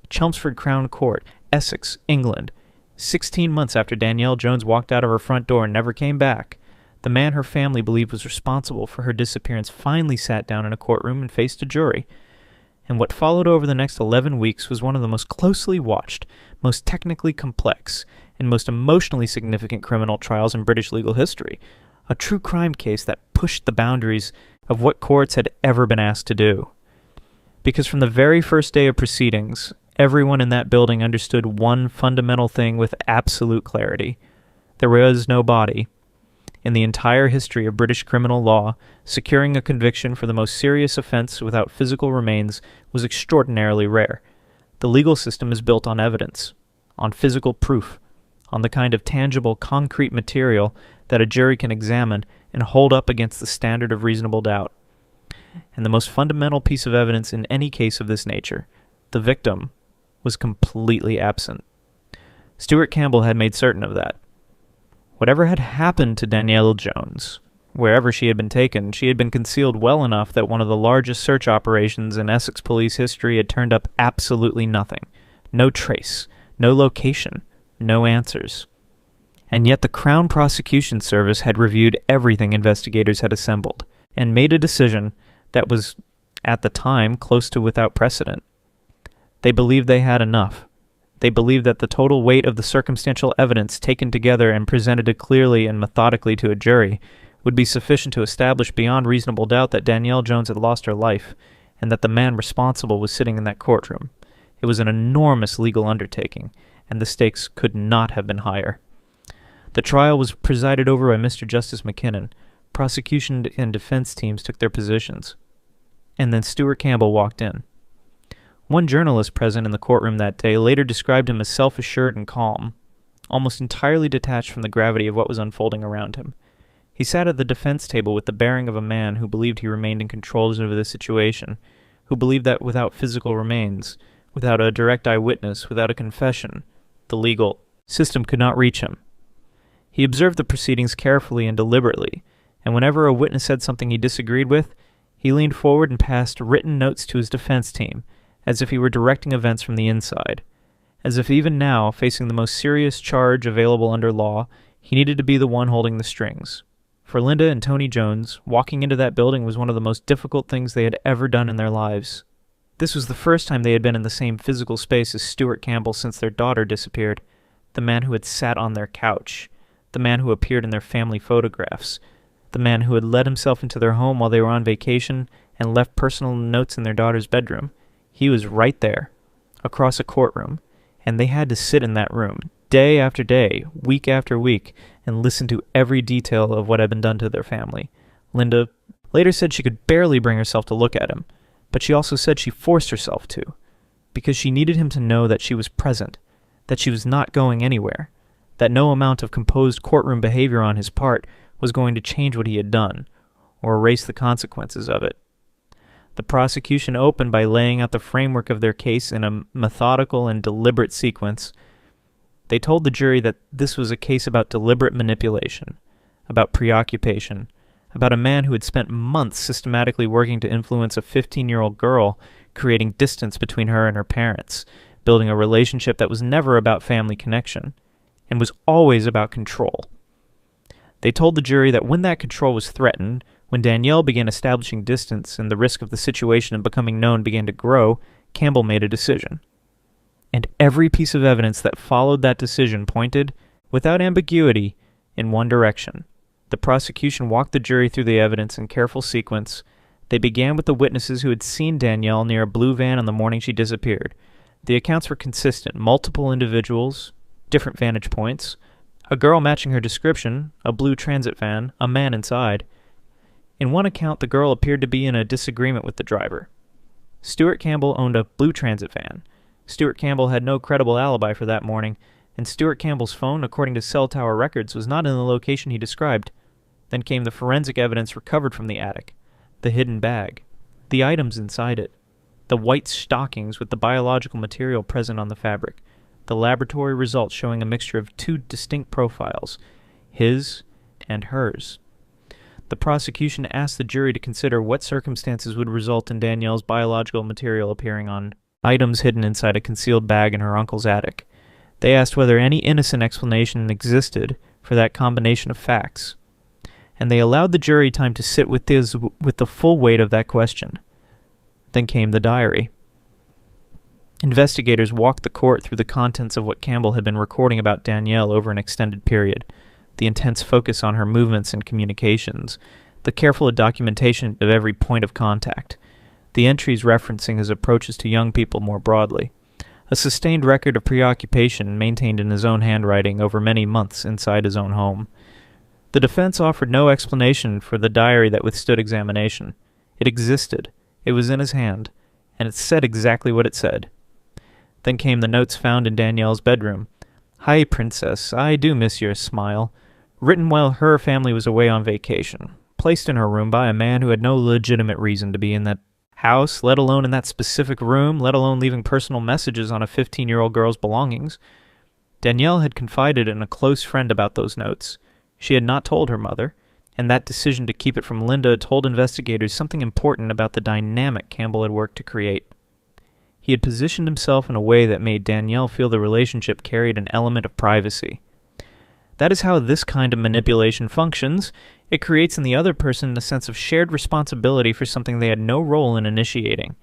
Chelmsford Crown Court, Essex, England. 16 months after Danielle Jones walked out of her front door and never came back, the man her family believed was responsible for her disappearance finally sat down in a courtroom and faced a jury. And what followed over the next 11 weeks was one of the most closely watched, most technically complex, and most emotionally significant criminal trials in British legal history. A true crime case that pushed the boundaries of what courts had ever been asked to do. Because from the very first day of proceedings, everyone in that building understood one fundamental thing with absolute clarity. There was no body. In the entire history of British criminal law, securing a conviction for the most serious offense without physical remains was extraordinarily rare. The legal system is built on evidence, on physical proof, on the kind of tangible, concrete material that a jury can examine and hold up against the standard of reasonable doubt. And the most fundamental piece of evidence in any case of this nature, the victim, was completely absent. Stuart Campbell had made certain of that. Whatever had happened to Danielle Jones, wherever she had been taken, she had been concealed well enough that one of the largest search operations in Essex police history had turned up absolutely nothing. No trace, no location, no answers. And yet the Crown Prosecution Service had reviewed everything investigators had assembled, and made a decision that was, at the time, close to without precedent. They believed they had enough. They believed that the total weight of the circumstantial evidence taken together and presented clearly and methodically to a jury would be sufficient to establish beyond reasonable doubt that Danielle Jones had lost her life, and that the man responsible was sitting in that courtroom. It was an enormous legal undertaking, and the stakes could not have been higher. The trial was presided over by Mr. Justice McKinnon. Prosecution and defense teams took their positions. And then Stuart Campbell walked in. One journalist present in the courtroom that day later described him as self-assured and calm, almost entirely detached from the gravity of what was unfolding around him. He sat at the defense table with the bearing of a man who believed he remained in control over the situation, who believed that without physical remains, without a direct eyewitness, without a confession, the legal system could not reach him. He observed the proceedings carefully and deliberately, and whenever a witness said something he disagreed with, he leaned forward and passed written notes to his defense team, as if he were directing events from the inside, as if even now, facing the most serious charge available under law, he needed to be the one holding the strings. For Linda and Tony Jones, walking into that building was one of the most difficult things they had ever done in their lives. This was the first time they had been in the same physical space as Stuart Campbell since their daughter disappeared, the man who had sat on their couch, the man who appeared in their family photographs, the man who had let himself into their home while they were on vacation and left personal notes in their daughter's bedroom. He was right there, across a courtroom, and they had to sit in that room, day after day, week after week, and listen to every detail of what had been done to their family. Linda later said she could barely bring herself to look at him, but she also said she forced herself to, because she needed him to know that she was present, that she was not going anywhere, that no amount of composed courtroom behavior on his part was going to change what he had done, or erase the consequences of it. The prosecution opened by laying out the framework of their case in a methodical and deliberate sequence. They told the jury that this was a case about deliberate manipulation, about preoccupation, about a man who had spent months systematically working to influence a 15-year-old girl, creating distance between her and her parents, building a relationship that was never about family connection, and was always about control. They told the jury that when that control was threatened, when Danielle began establishing distance and the risk of the situation of becoming known began to grow, Campbell made a decision. And every piece of evidence that followed that decision pointed, without ambiguity, in one direction. The prosecution walked the jury through the evidence in careful sequence. They began with the witnesses who had seen Danielle near a blue van on the morning she disappeared. The accounts were consistent, multiple individuals, different vantage points, a girl matching her description, a blue transit van, a man inside. In one account, the girl appeared to be in a disagreement with the driver. Stuart Campbell owned a blue transit van. Stuart Campbell had no credible alibi for that morning, and Stuart Campbell's phone, according to cell tower records, was not in the location he described. Then came the forensic evidence recovered from the attic, the hidden bag, the items inside it, the white stockings with the biological material present on the fabric, the laboratory results showing a mixture of two distinct profiles, his and hers. The prosecution asked the jury to consider what circumstances would result in Danielle's biological material appearing on items hidden inside a concealed bag in her uncle's attic. They asked whether any innocent explanation existed for that combination of facts, and they allowed the jury time to sit with the full weight of that question. Then came the diary. Investigators walked the court through the contents of what Campbell had been recording about Danielle over an extended period, the intense focus on her movements and communications, the careful documentation of every point of contact, the entries referencing his approaches to young people more broadly, a sustained record of preoccupation maintained in his own handwriting over many months inside his own home. The defense offered no explanation for the diary that withstood examination. It existed, it was in his hand, and it said exactly what it said. Then came the notes found in Danielle's bedroom. "Hi, Princess, I do miss your smile," written while her family was away on vacation, placed in her room by a man who had no legitimate reason to be in that house, let alone in that specific room, let alone leaving personal messages on a 15-year-old girl's belongings. Danielle had confided in a close friend about those notes. She had not told her mother, and that decision to keep it from Linda told investigators something important about the dynamic Campbell had worked to create. He had positioned himself in a way that made Danielle feel the relationship carried an element of privacy. That is how this kind of manipulation functions. It creates in the other person a sense of shared responsibility for something they had no role in initiating.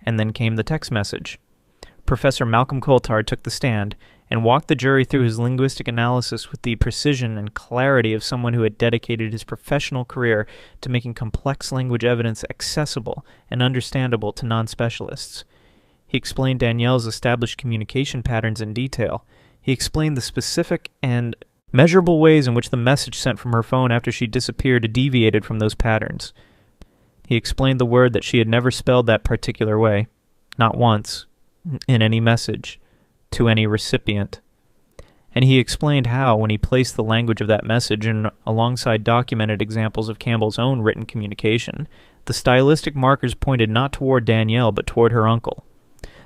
And then came the text message. Professor Malcolm Coulthard took the stand and walked the jury through his linguistic analysis with the precision and clarity of someone who had dedicated his professional career to making complex language evidence accessible and understandable to non-specialists. He explained Danielle's established communication patterns in detail. He explained the specific and measurable ways in which the message sent from her phone after she disappeared deviated from those patterns. He explained the word that she had never spelled that particular way, not once, in any message, to any recipient. And he explained how, when he placed the language of that message in alongside documented examples of Campbell's own written communication, the stylistic markers pointed not toward Danielle but toward her uncle.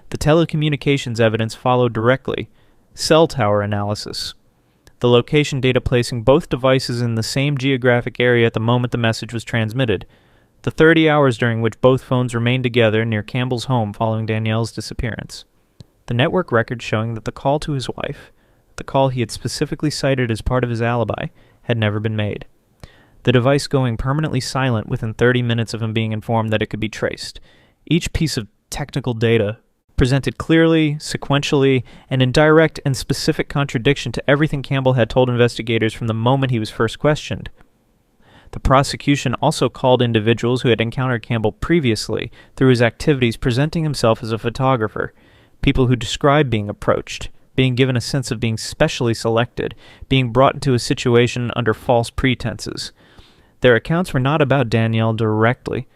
The telecommunications evidence followed directly. Cell tower analysis. The location data placing both devices in the same geographic area at the moment the message was transmitted. The 30 hours during which both phones remained together near Campbell's home following Danielle's disappearance. The network record showing that the call to his wife, the call he had specifically cited as part of his alibi, had never been made. The device going permanently silent within 30 minutes of him being informed that it could be traced. Each piece of technical data presented clearly, sequentially, and in direct and specific contradiction to everything Campbell had told investigators from the moment he was first questioned. The prosecution also called individuals who had encountered Campbell previously through his activities, presenting himself as a photographer, people who described being approached, being given a sense of being specially selected, being brought into a situation under false pretenses. Their accounts were not about Danielle directly,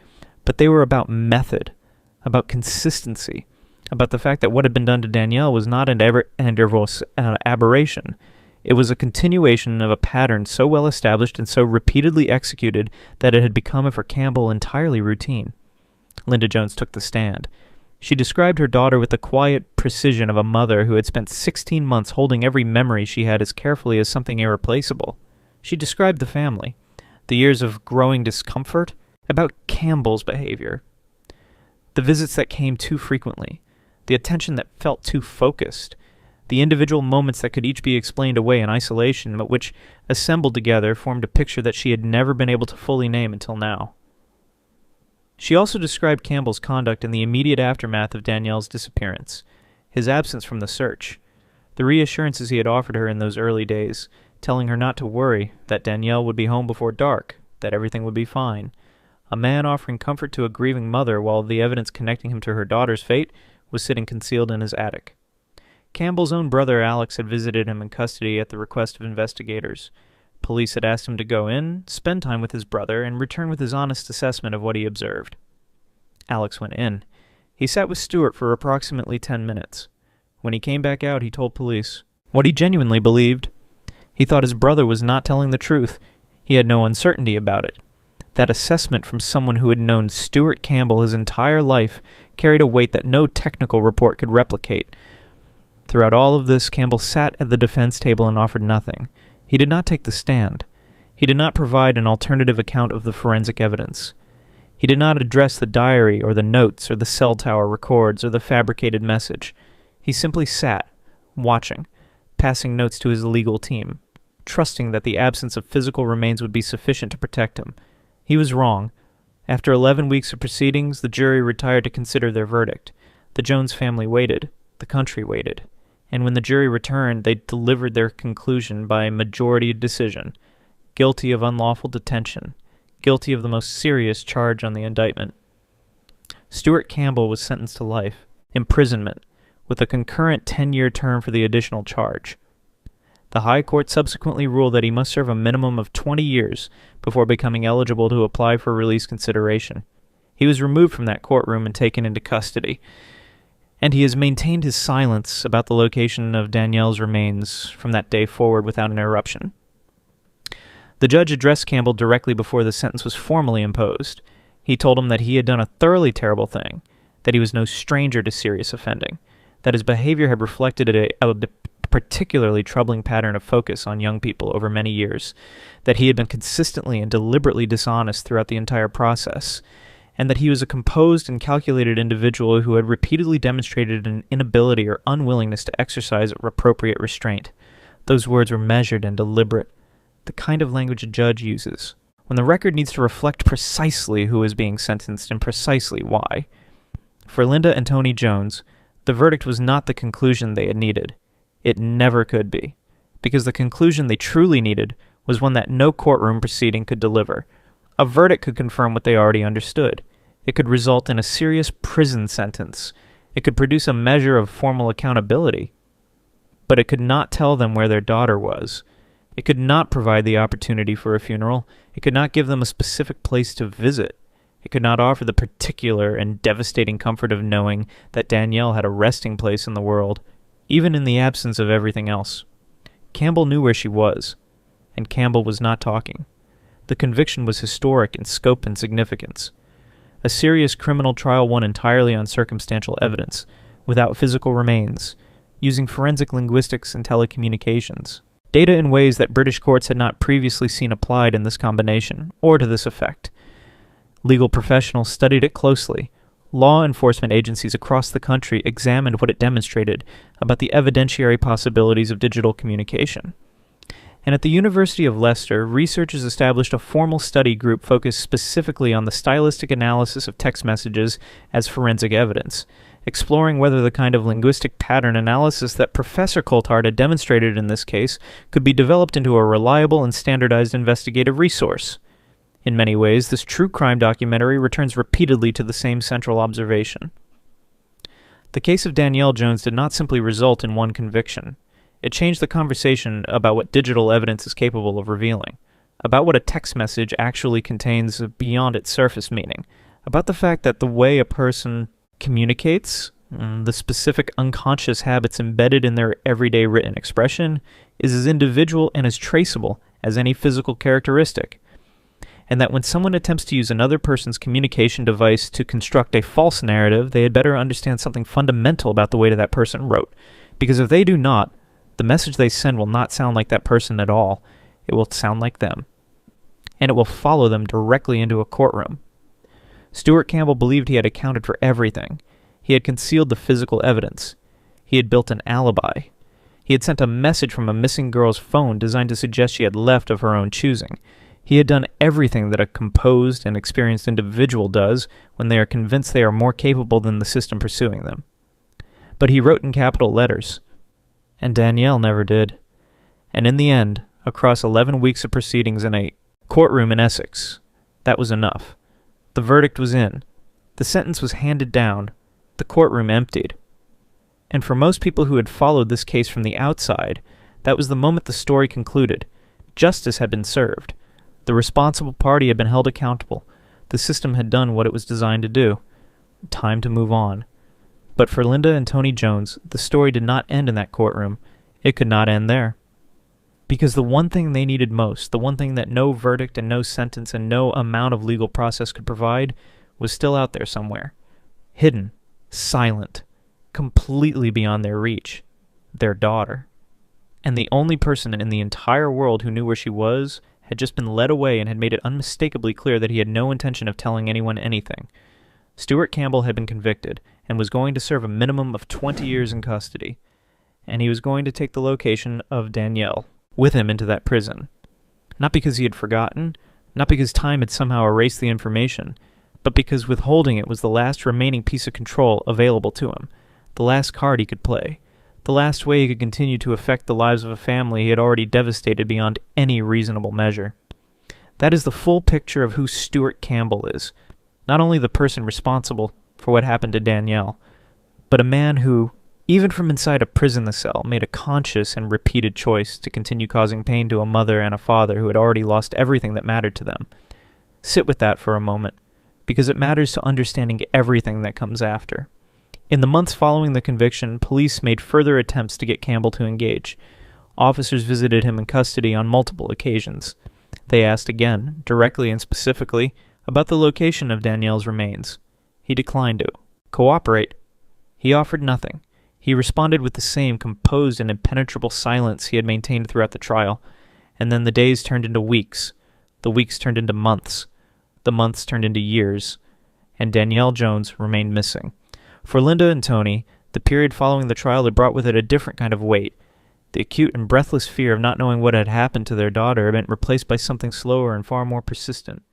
but they were about method, about consistency, about the fact that what had been done to Danielle was not an aberration. It was a continuation of a pattern so well established and so repeatedly executed that it had become for Campbell entirely routine. Linda Jones took the stand. She described her daughter with the quiet precision of a mother who had spent 16 months holding every memory she had as carefully as something irreplaceable. She described the family, the years of growing discomfort, about Campbell's behavior, the visits that came too frequently, the attention that felt too focused, the individual moments that could each be explained away in isolation, but which, assembled together, formed a picture that she had never been able to fully name until now. She also described Campbell's conduct in the immediate aftermath of Danielle's disappearance, his absence from the search, the reassurances he had offered her in those early days, telling her not to worry, that Danielle would be home before dark, that everything would be fine. A man offering comfort to a grieving mother while the evidence connecting him to her daughter's fate was sitting concealed in his attic. Campbell's own brother Alex had visited him in custody at the request of investigators. Police had asked him to go in, spend time with his brother, and return with his honest assessment of what he observed. Alex went in. He sat with Stuart for approximately 10 minutes. When he came back out, he told police what he genuinely believed. He thought his brother was not telling the truth. He had no uncertainty about it. That assessment from someone who had known Stuart Campbell his entire life carried a weight that no technical report could replicate. Throughout all of this, Campbell sat at the defense table and offered nothing. He did not take the stand. He did not provide an alternative account of the forensic evidence. He did not address the diary or the notes or the cell tower records or the fabricated message. He simply sat, watching, passing notes to his legal team, trusting that the absence of physical remains would be sufficient to protect him. He was wrong. After 11 weeks of proceedings, the jury retired to consider their verdict. The Jones family waited. The country waited. And when the jury returned, they delivered their conclusion by majority decision. Guilty of unlawful detention. Guilty of the most serious charge on the indictment. Stuart Campbell was sentenced to life, imprisonment, with a concurrent 10-year term for the additional charge. The High Court subsequently ruled that he must serve a minimum of 20 years before becoming eligible to apply for release consideration. He was removed from that courtroom and taken into custody, and he has maintained his silence about the location of Danielle's remains from that day forward without interruption. The judge addressed Campbell directly before the sentence was formally imposed. He told him that he had done a thoroughly terrible thing, that he was no stranger to serious offending, that his behavior had reflected a particularly troubling pattern of focus on young people over many years, that he had been consistently and deliberately dishonest throughout the entire process, and that he was a composed and calculated individual who had repeatedly demonstrated an inability or unwillingness to exercise appropriate restraint. Those words were measured and deliberate, the kind of language a judge uses when the record needs to reflect precisely who is being sentenced and precisely why. For Linda and Tony Jones, the verdict was not the conclusion they had needed. It never could be, because the conclusion they truly needed was one that no courtroom proceeding could deliver. A verdict could confirm what they already understood. It could result in a serious prison sentence. It could produce a measure of formal accountability. But it could not tell them where their daughter was. It could not provide the opportunity for a funeral. It could not give them a specific place to visit. It could not offer the particular and devastating comfort of knowing that Danielle had a resting place in the world, even in the absence of everything else. Campbell knew where she was, and Campbell was not talking. The conviction was historic in scope and significance. A serious criminal trial won entirely on circumstantial evidence, without physical remains, using forensic linguistics and telecommunications. Data in ways that British courts had not previously seen applied in this combination, or to this effect. Legal professionals studied it closely. Law enforcement agencies across the country examined what it demonstrated about the evidentiary possibilities of digital communication. And at the University of Leicester, researchers established a formal study group focused specifically on the stylistic analysis of text messages as forensic evidence, exploring whether the kind of linguistic pattern analysis that Professor Coulthard had demonstrated in this case could be developed into a reliable and standardized investigative resource. In many ways, this true crime documentary returns repeatedly to the same central observation. The case of Danielle Jones did not simply result in one conviction. It changed the conversation about what digital evidence is capable of revealing, about what a text message actually contains beyond its surface meaning, about the fact that the way a person communicates, the specific unconscious habits embedded in their everyday written expression, is as individual and as traceable as any physical characteristic, and that when someone attempts to use another person's communication device to construct a false narrative, they had better understand something fundamental about the way that person wrote, because if they do not, the message they send will not sound like that person at all. It will sound like them, and it will follow them directly into a courtroom. Stuart Campbell believed he had accounted for everything. He had concealed the physical evidence. He had built an alibi. He had sent a message from a missing girl's phone designed to suggest she had left of her own choosing. He had done everything that a composed and experienced individual does when they are convinced they are more capable than the system pursuing them. But he wrote in capital letters, and Danielle never did. And in the end, across 11 weeks of proceedings in a courtroom in Essex, that was enough. The verdict was in. The sentence was handed down. The courtroom emptied. And for most people who had followed this case from the outside, that was the moment the story concluded. Justice had been served. The responsible party had been held accountable. The system had done what it was designed to do. Time to move on. But for Linda and Tony Jones, the story did not end in that courtroom. It could not end there. Because the one thing they needed most, the one thing that no verdict and no sentence and no amount of legal process could provide, was still out there somewhere. Hidden, silent, completely beyond their reach. Their daughter. And the only person in the entire world who knew where she was had just been led away and had made it unmistakably clear that he had no intention of telling anyone anything. Stuart Campbell had been convicted and was going to serve a minimum of 20 years in custody, and he was going to take the location of Danielle with him into that prison. Not because he had forgotten, not because time had somehow erased the information, but because withholding it was the last remaining piece of control available to him, the last card he could play, the last way he could continue to affect the lives of a family he had already devastated beyond any reasonable measure. That is the full picture of who Stuart Campbell is, not only the person responsible for what happened to Danielle, but a man who, even from inside a prison cell, made a conscious and repeated choice to continue causing pain to a mother and a father who had already lost everything that mattered to them. Sit with that for a moment, because it matters to understanding everything that comes after. In the months following the conviction, police made further attempts to get Campbell to engage. Officers visited him in custody on multiple occasions. They asked again, directly and specifically, about the location of Danielle's remains. He declined to cooperate. He offered nothing. He responded with the same composed and impenetrable silence he had maintained throughout the trial. And then the days turned into weeks. The weeks turned into months. The months turned into years. And Danielle Jones remained missing. For Linda and Tony, the period following the trial had brought with it a different kind of weight. The acute and breathless fear of not knowing what had happened to their daughter had been replaced by something slower and far more persistent.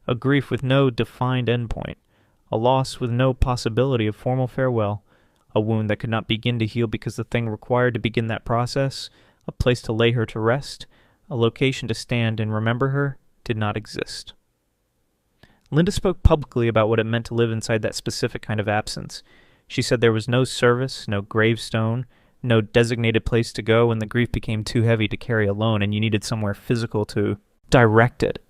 A grief with no defined endpoint. A loss with no possibility of formal farewell. A wound that could not begin to heal because the thing required to begin that process, a place to lay her to rest, a location to stand and remember her, did not exist. Linda spoke publicly about what it meant to live inside that specific kind of absence. She said there was no service, no gravestone, no designated place to go when the grief became too heavy to carry alone and you needed somewhere physical to direct it.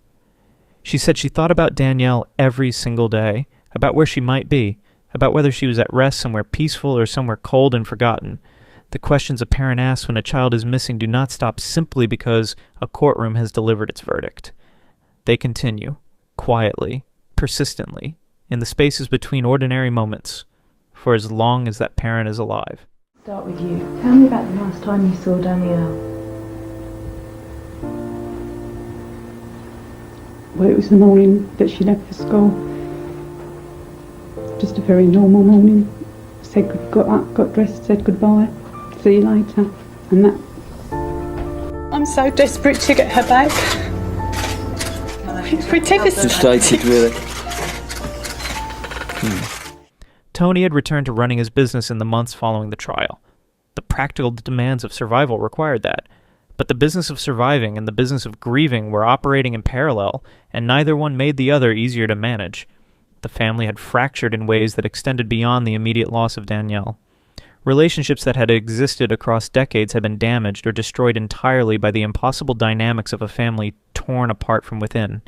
She said she thought about Danielle every single day, about where she might be, about whether she was at rest somewhere peaceful or somewhere cold and forgotten. The questions a parent asks when a child is missing do not stop simply because a courtroom has delivered its verdict. They continue, quietly, persistently, in the spaces between ordinary moments, for as long as that parent is alive. Start with you. Tell me about the last time you saw Danielle. Well, it was the morning that she left for school. Just a very normal morning. Got up, got dressed, said goodbye, see you later, and that. I'm so desperate to get her back. We're devastated, really. Tony had returned to running his business in the months following the trial. The practical demands of survival required that, but the business of surviving and the business of grieving were operating in parallel, and neither one made the other easier to manage. The family had fractured in ways that extended beyond the immediate loss of Danielle. Relationships that had existed across decades had been damaged or destroyed entirely by the impossible dynamics of a family torn apart from within.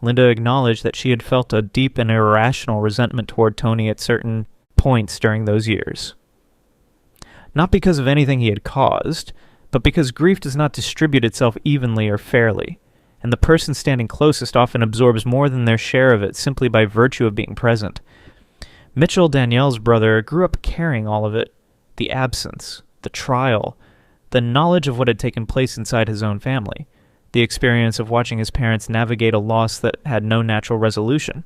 Linda acknowledged that she had felt a deep and irrational resentment toward Tony at certain points during those years. Not because of anything he had caused, but because grief does not distribute itself evenly or fairly, and the person standing closest often absorbs more than their share of it simply by virtue of being present. Mitchell, Danielle's brother, grew up carrying all of it, the absence, the trial, the knowledge of what had taken place inside his own family, the experience of watching his parents navigate a loss that had no natural resolution.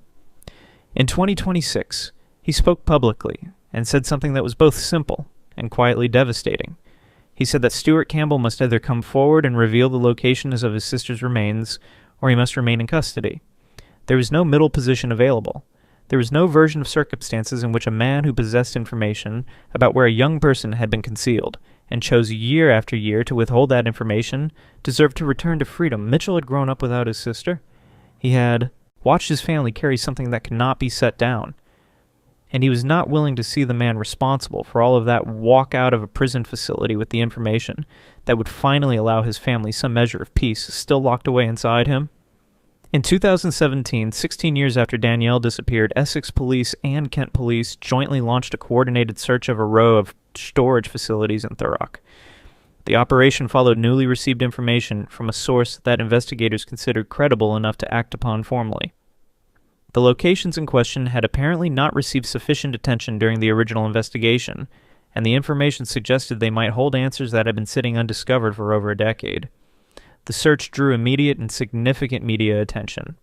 In 2026, he spoke publicly and said something that was both simple and quietly devastating. He said that Stuart Campbell must either come forward and reveal the locations of his sister's remains, or he must remain in custody. There was no middle position available. There was no version of circumstances in which a man who possessed information about where a young person had been concealed, and chose year after year to withhold that information, deserved to return to freedom. Mitchell had grown up without his sister. He had watched his family carry something that could not be set down. And he was not willing to see the man responsible for all of that walk out of a prison facility with the information that would finally allow his family some measure of peace still locked away inside him. In 2017, 16 years after Danielle disappeared, Essex Police and Kent Police jointly launched a coordinated search of a row of storage facilities in Thurrock. The operation followed newly received information from a source that investigators considered credible enough to act upon formally. The locations in question had apparently not received sufficient attention during the original investigation, and the information suggested they might hold answers that had been sitting undiscovered for over a decade. The search drew immediate and significant media attention.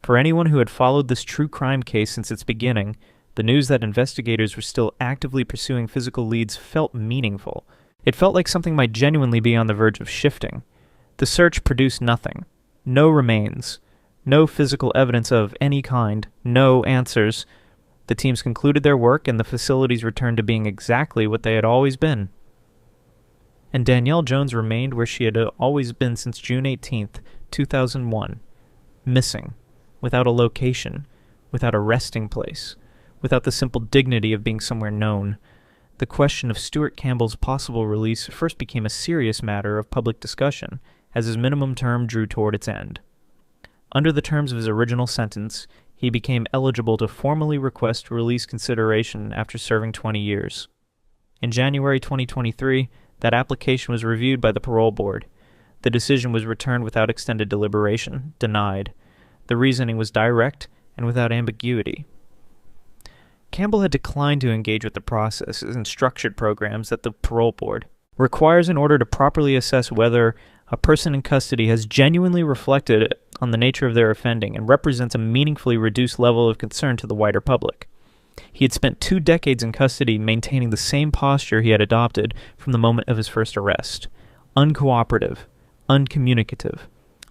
For anyone who had followed this true crime case since its beginning, the news that investigators were still actively pursuing physical leads felt meaningful. It felt like something might genuinely be on the verge of shifting. The search produced nothing. No remains. No physical evidence of any kind. No answers. The teams concluded their work and the facilities returned to being exactly what they had always been. And Danielle Jones remained where she had always been since June 18th, 2001. Missing. Without a location. Without a resting place. Without the simple dignity of being somewhere known. the question of Stuart Campbell's possible release first became a serious matter of public discussion as his minimum term drew toward its end. Under the terms of his original sentence, he became eligible to formally request release consideration after serving 20 years. In January 2023, that application was reviewed by the parole board. The decision was returned without extended deliberation, denied. The reasoning was direct and without ambiguity. Campbell had declined to engage with the processes and structured programs that the parole board requires in order to properly assess whether a person in custody has genuinely reflected on the nature of their offending and represents a meaningfully reduced level of concern to the wider public. He had spent 2 decades in custody maintaining the same posture he had adopted from the moment of his first arrest: uncooperative, uncommunicative,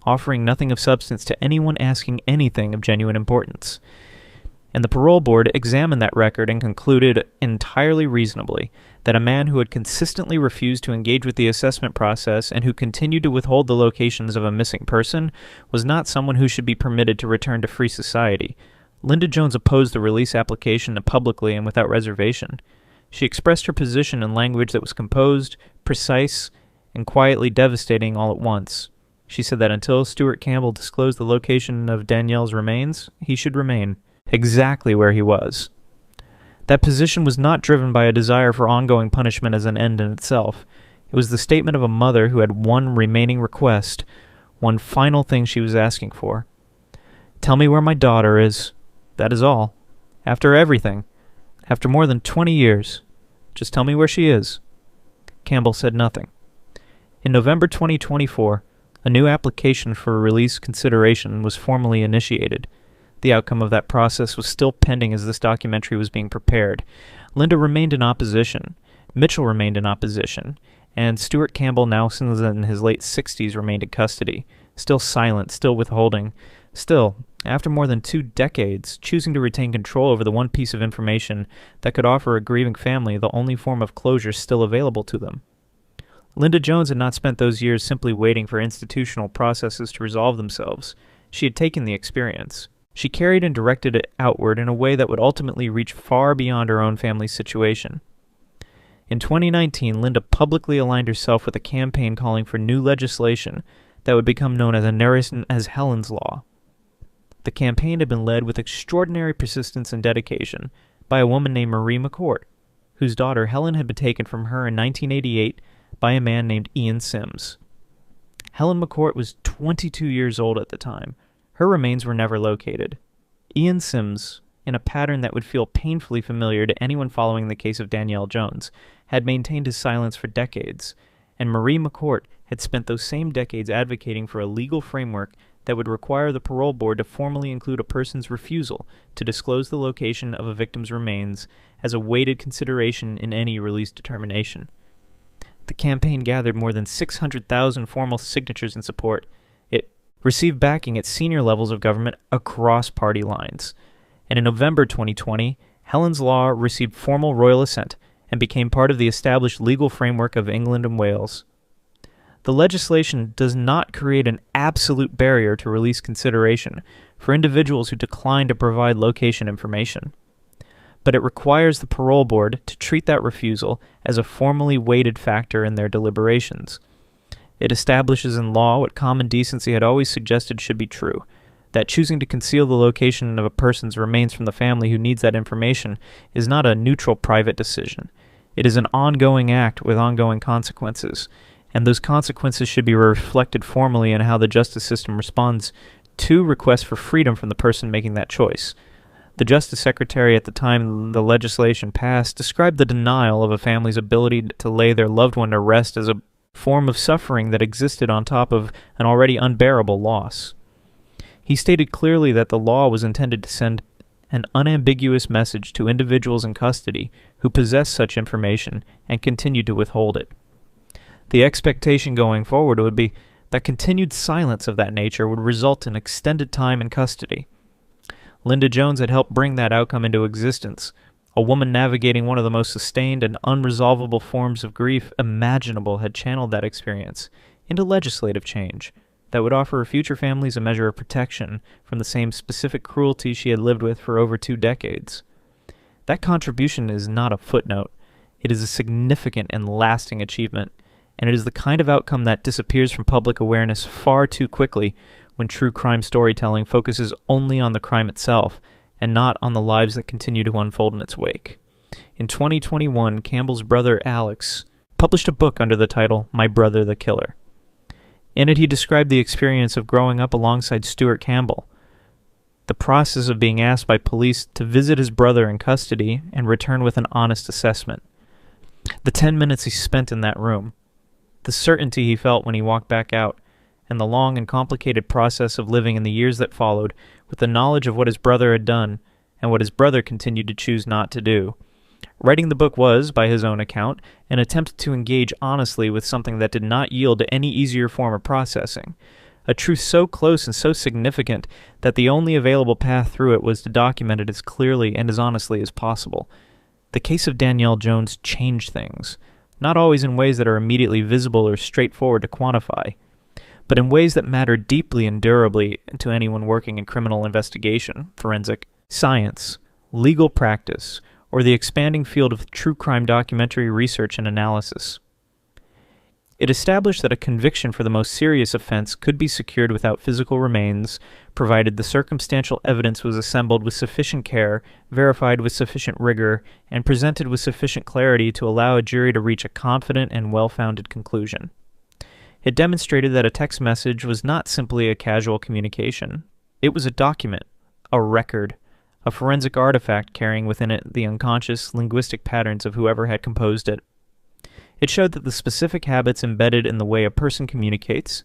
offering nothing of substance to anyone asking anything of genuine importance. And the parole board examined that record and concluded entirely reasonably that a man who had consistently refused to engage with the assessment process and who continued to withhold the locations of a missing person was not someone who should be permitted to return to free society. Linda Jones opposed the release application publicly and without reservation. She expressed her position in language that was composed, precise, and quietly devastating all at once. She said that until Stuart Campbell disclosed the location of Danielle's remains, he should remain exactly where he was. That position was not driven by a desire for ongoing punishment as an end in itself. It was the statement of a mother who had one remaining request, one final thing she was asking for. Tell me where my daughter is. That is all. After everything, after more than 20 years, just tell me where she is. Campbell said nothing. In November 2024, a new application for release consideration was formally initiated. The outcome of that process was still pending as this documentary was being prepared. Linda remained in opposition. Mitchell remained in opposition. And Stuart Campbell, now since in his late 60s, remained in custody. Still silent, still withholding. Still, after more than 2 decades, choosing to retain control over the one piece of information that could offer a grieving family the only form of closure still available to them. Linda Jones had not spent those years simply waiting for institutional processes to resolve themselves. She had taken the experience. She carried and directed it outward in a way that would ultimately reach far beyond her own family's situation. In 2019, Linda publicly aligned herself with a campaign calling for new legislation that would become known as Helen's Law. The campaign had been led with extraordinary persistence and dedication by a woman named Marie McCourt, whose daughter Helen had been taken from her in 1988 by a man named Ian Sims. Helen McCourt was 22 years old at the time. Her remains were never located. Ian Sims, in a pattern that would feel painfully familiar to anyone following the case of Danielle Jones, had maintained his silence for decades, and Marie McCourt had spent those same decades advocating for a legal framework that would require the parole board to formally include a person's refusal to disclose the location of a victim's remains as a weighted consideration in any release determination. The campaign gathered more than 600,000 formal signatures in support. It received backing at senior levels of government across party lines. And in November 2020, Helen's Law received formal royal assent and became part of the established legal framework of England and Wales. The legislation does not create an absolute barrier to release consideration for individuals who decline to provide location information, but it requires the parole board to treat that refusal as a formally weighted factor in their deliberations. It establishes in law what common decency had always suggested should be true, that choosing to conceal the location of a person's remains from the family who needs that information is not a neutral private decision. It is an ongoing act with ongoing consequences, and those consequences should be reflected formally in how the justice system responds to requests for freedom from the person making that choice. The Justice Secretary at the time the legislation passed described the denial of a family's ability to lay their loved one to rest as a form of suffering that existed on top of an already unbearable loss. He stated clearly that the law was intended to send an unambiguous message to individuals in custody who possess such information and continue to withhold it. The expectation going forward would be that continued silence of that nature would result in extended time in custody. Linda Jones had helped bring that outcome into existence. A woman navigating one of the most sustained and unresolvable forms of grief imaginable had channeled that experience into legislative change that would offer future families a measure of protection from the same specific cruelty she had lived with for over 2 decades. That contribution is not a footnote. It is a significant and lasting achievement, and it is the kind of outcome that disappears from public awareness far too quickly when true crime storytelling focuses only on the crime itself and not on the lives that continue to unfold in its wake. In 2021, Campbell's brother Alex published a book under the title My Brother the Killer. In it, he described the experience of growing up alongside Stuart Campbell, the process of being asked by police to visit his brother in custody and return with an honest assessment, the 10 minutes he spent in that room, the certainty he felt when he walked back out, and the long and complicated process of living in the years that followed with the knowledge of what his brother had done and what his brother continued to choose not to do. Writing the book was, by his own account, an attempt to engage honestly with something that did not yield to any easier form of processing, a truth so close and so significant that the only available path through it was to document it as clearly and as honestly as possible. The case of Danielle Jones changed things, not always in ways that are immediately visible or straightforward to quantify, but in ways that matter deeply and durably to anyone working in criminal investigation, forensic science, legal practice, or the expanding field of true crime documentary research and analysis. It established that a conviction for the most serious offense could be secured without physical remains, provided the circumstantial evidence was assembled with sufficient care, verified with sufficient rigor, and presented with sufficient clarity to allow a jury to reach a confident and well-founded conclusion. It demonstrated that a text message was not simply a casual communication. It was a document, a record, a forensic artifact carrying within it the unconscious linguistic patterns of whoever had composed it. It showed that the specific habits embedded in the way a person communicates,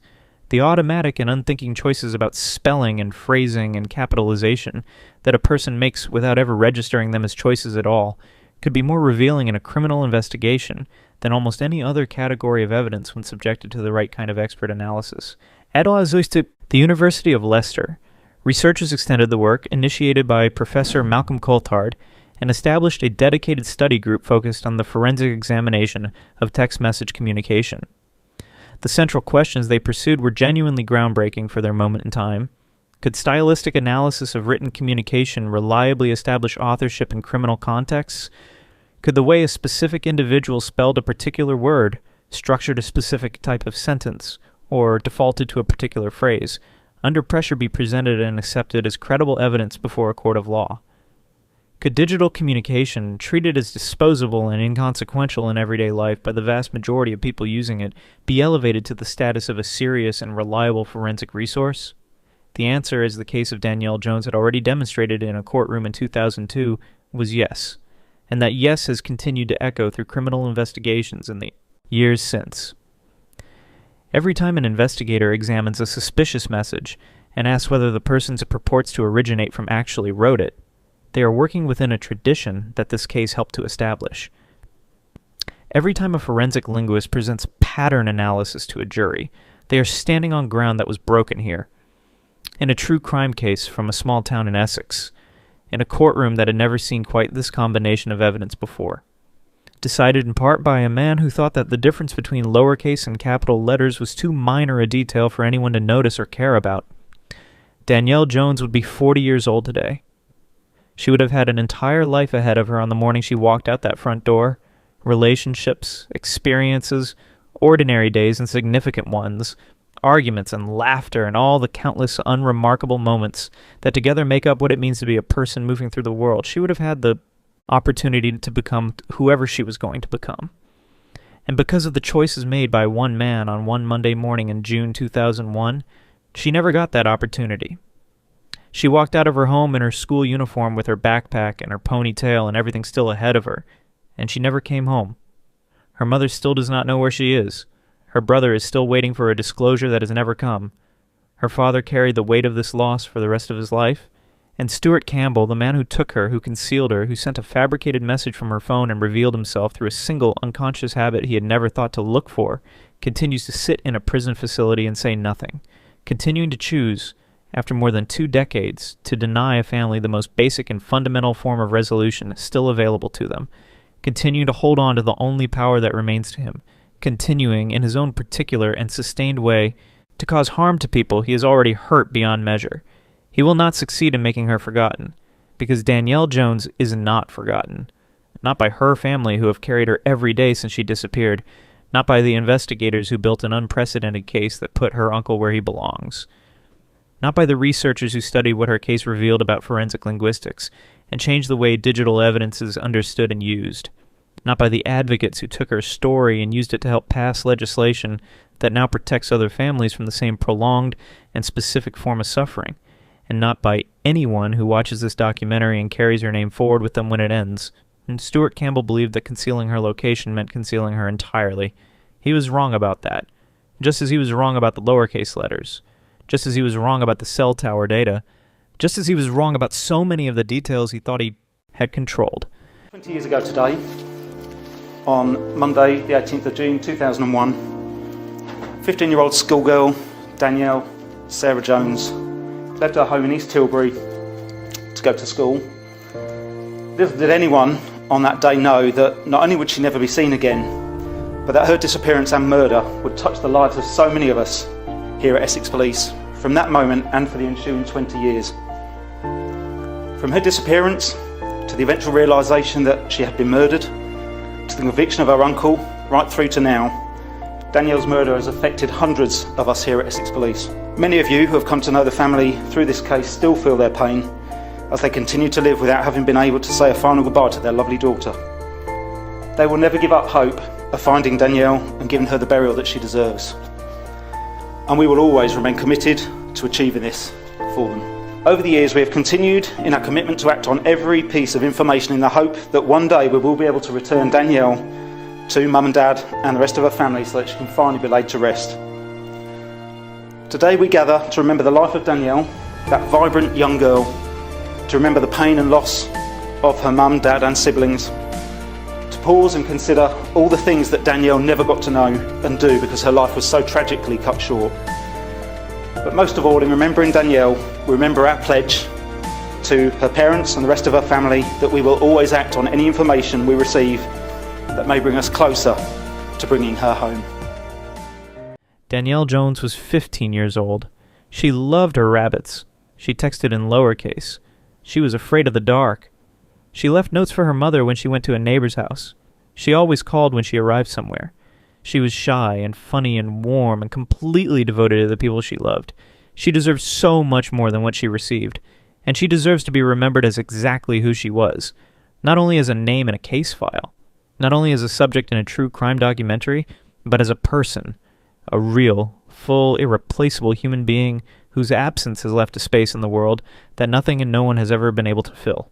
the automatic and unthinking choices about spelling and phrasing and capitalization that a person makes without ever registering them as choices at all, could be more revealing in a criminal investigation than almost any other category of evidence when subjected to the right kind of expert analysis. At the University of Leicester, researchers extended the work initiated by Professor Malcolm Coulthard and established a dedicated study group focused on the forensic examination of text message communication. The central questions they pursued were genuinely groundbreaking for their moment in time. Could stylistic analysis of written communication reliably establish authorship in criminal contexts? Could the way a specific individual spelled a particular word, structured a specific type of sentence, or defaulted to a particular phrase, under pressure be presented and accepted as credible evidence before a court of law? Could digital communication, treated as disposable and inconsequential in everyday life by the vast majority of people using it, be elevated to the status of a serious and reliable forensic resource? The answer, as the case of Danielle Jones had already demonstrated in a courtroom in 2002, was yes, and that yes has continued to echo through criminal investigations in the years since. Every time an investigator examines a suspicious message and asks whether the person it purports to originate from actually wrote it, they are working within a tradition that this case helped to establish. Every time a forensic linguist presents pattern analysis to a jury, they are standing on ground that was broken here. In a true crime case from a small town in Essex, in a courtroom that had never seen quite this combination of evidence before. Decided in part by a man who thought that the difference between lowercase and capital letters was too minor a detail for anyone to notice or care about. Danielle Jones would be 40 years old today. She would have had an entire life ahead of her on the morning she walked out that front door. Relationships, experiences, ordinary days and significant ones, arguments and laughter and all the countless unremarkable moments that together make up what it means to be a person moving through the world. She would have had the opportunity to become whoever she was going to become. And because of the choices made by one man on one Monday morning in June 2001, she never got that opportunity. She walked out of her home in her school uniform with her backpack and her ponytail and everything still ahead of her, and she never came home. Her mother still does not know where she is. Her brother is still waiting for a disclosure that has never come. Her father carried the weight of this loss for the rest of his life, and Stuart Campbell, the man who took her, who concealed her, who sent a fabricated message from her phone and revealed himself through a single unconscious habit he had never thought to look for, continues to sit in a prison facility and say nothing, continuing to choose, after more than 2 decades, to deny a family the most basic and fundamental form of resolution still available to them, continuing to hold on to the only power that remains to him, continuing, in his own particular and sustained way, to cause harm to people he has already hurt beyond measure. He will not succeed in making her forgotten, because Danielle Jones is not forgotten. Not by her family who have carried her every day since she disappeared. Not by the investigators who built an unprecedented case that put her uncle where he belongs. Not by the researchers who studied what her case revealed about forensic linguistics and changed the way digital evidence is understood and used. Not by the advocates who took her story and used it to help pass legislation that now protects other families from the same prolonged and specific form of suffering. And not by anyone who watches this documentary and carries her name forward with them when it ends. And Stuart Campbell believed that concealing her location meant concealing her entirely. He was wrong about that. Just as he was wrong about the lowercase letters. Just as he was wrong about the cell tower data. Just as he was wrong about so many of the details he thought he had controlled. 20 years ago today, on Monday, the 18th of June 2001, 15-year-old schoolgirl Danielle Sarah Jones left her home in East Tilbury to go to school. Little did anyone on that day know that not only would she never be seen again, but that her disappearance and murder would touch the lives of so many of us here at Essex Police from that moment and for the ensuing 20 years. From her disappearance to the eventual realisation that she had been murdered, to the conviction of her uncle, right through to now, Danielle's murder has affected hundreds of us here at Essex Police. Many of you who have come to know the family through this case still feel their pain as they continue to live without having been able to say a final goodbye to their lovely daughter. They will never give up hope of finding Danielle and giving her the burial that she deserves. And we will always remain committed to achieving this for them. Over the years, we have continued in our commitment to act on every piece of information in the hope that one day we will be able to return Danielle to Mum and Dad and the rest of her family so that she can finally be laid to rest. Today we gather to remember the life of Danielle, that vibrant young girl, to remember the pain and loss of her mum, dad and siblings, to pause and consider all the things that Danielle never got to know and do because her life was so tragically cut short. But most of all, in remembering Danielle, we remember our pledge to her parents and the rest of her family that we will always act on any information we receive that may bring us closer to bringing her home. Danielle Jones was 15 years old. She loved her rabbits. She texted in lowercase. She was afraid of the dark. She left notes for her mother when she went to a neighbor's house. She always called when she arrived somewhere. She was shy and funny and warm and completely devoted to the people she loved. She deserved so much more than what she received, and she deserves to be remembered as exactly who she was, not only as a name in a case file, not only as a subject in a true crime documentary, but as a person, a real, full, irreplaceable human being whose absence has left a space in the world that nothing and no one has ever been able to fill.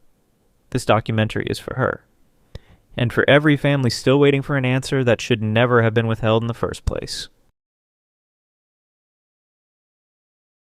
This documentary is for her. And for every family still waiting for an answer that should never have been withheld in the first place.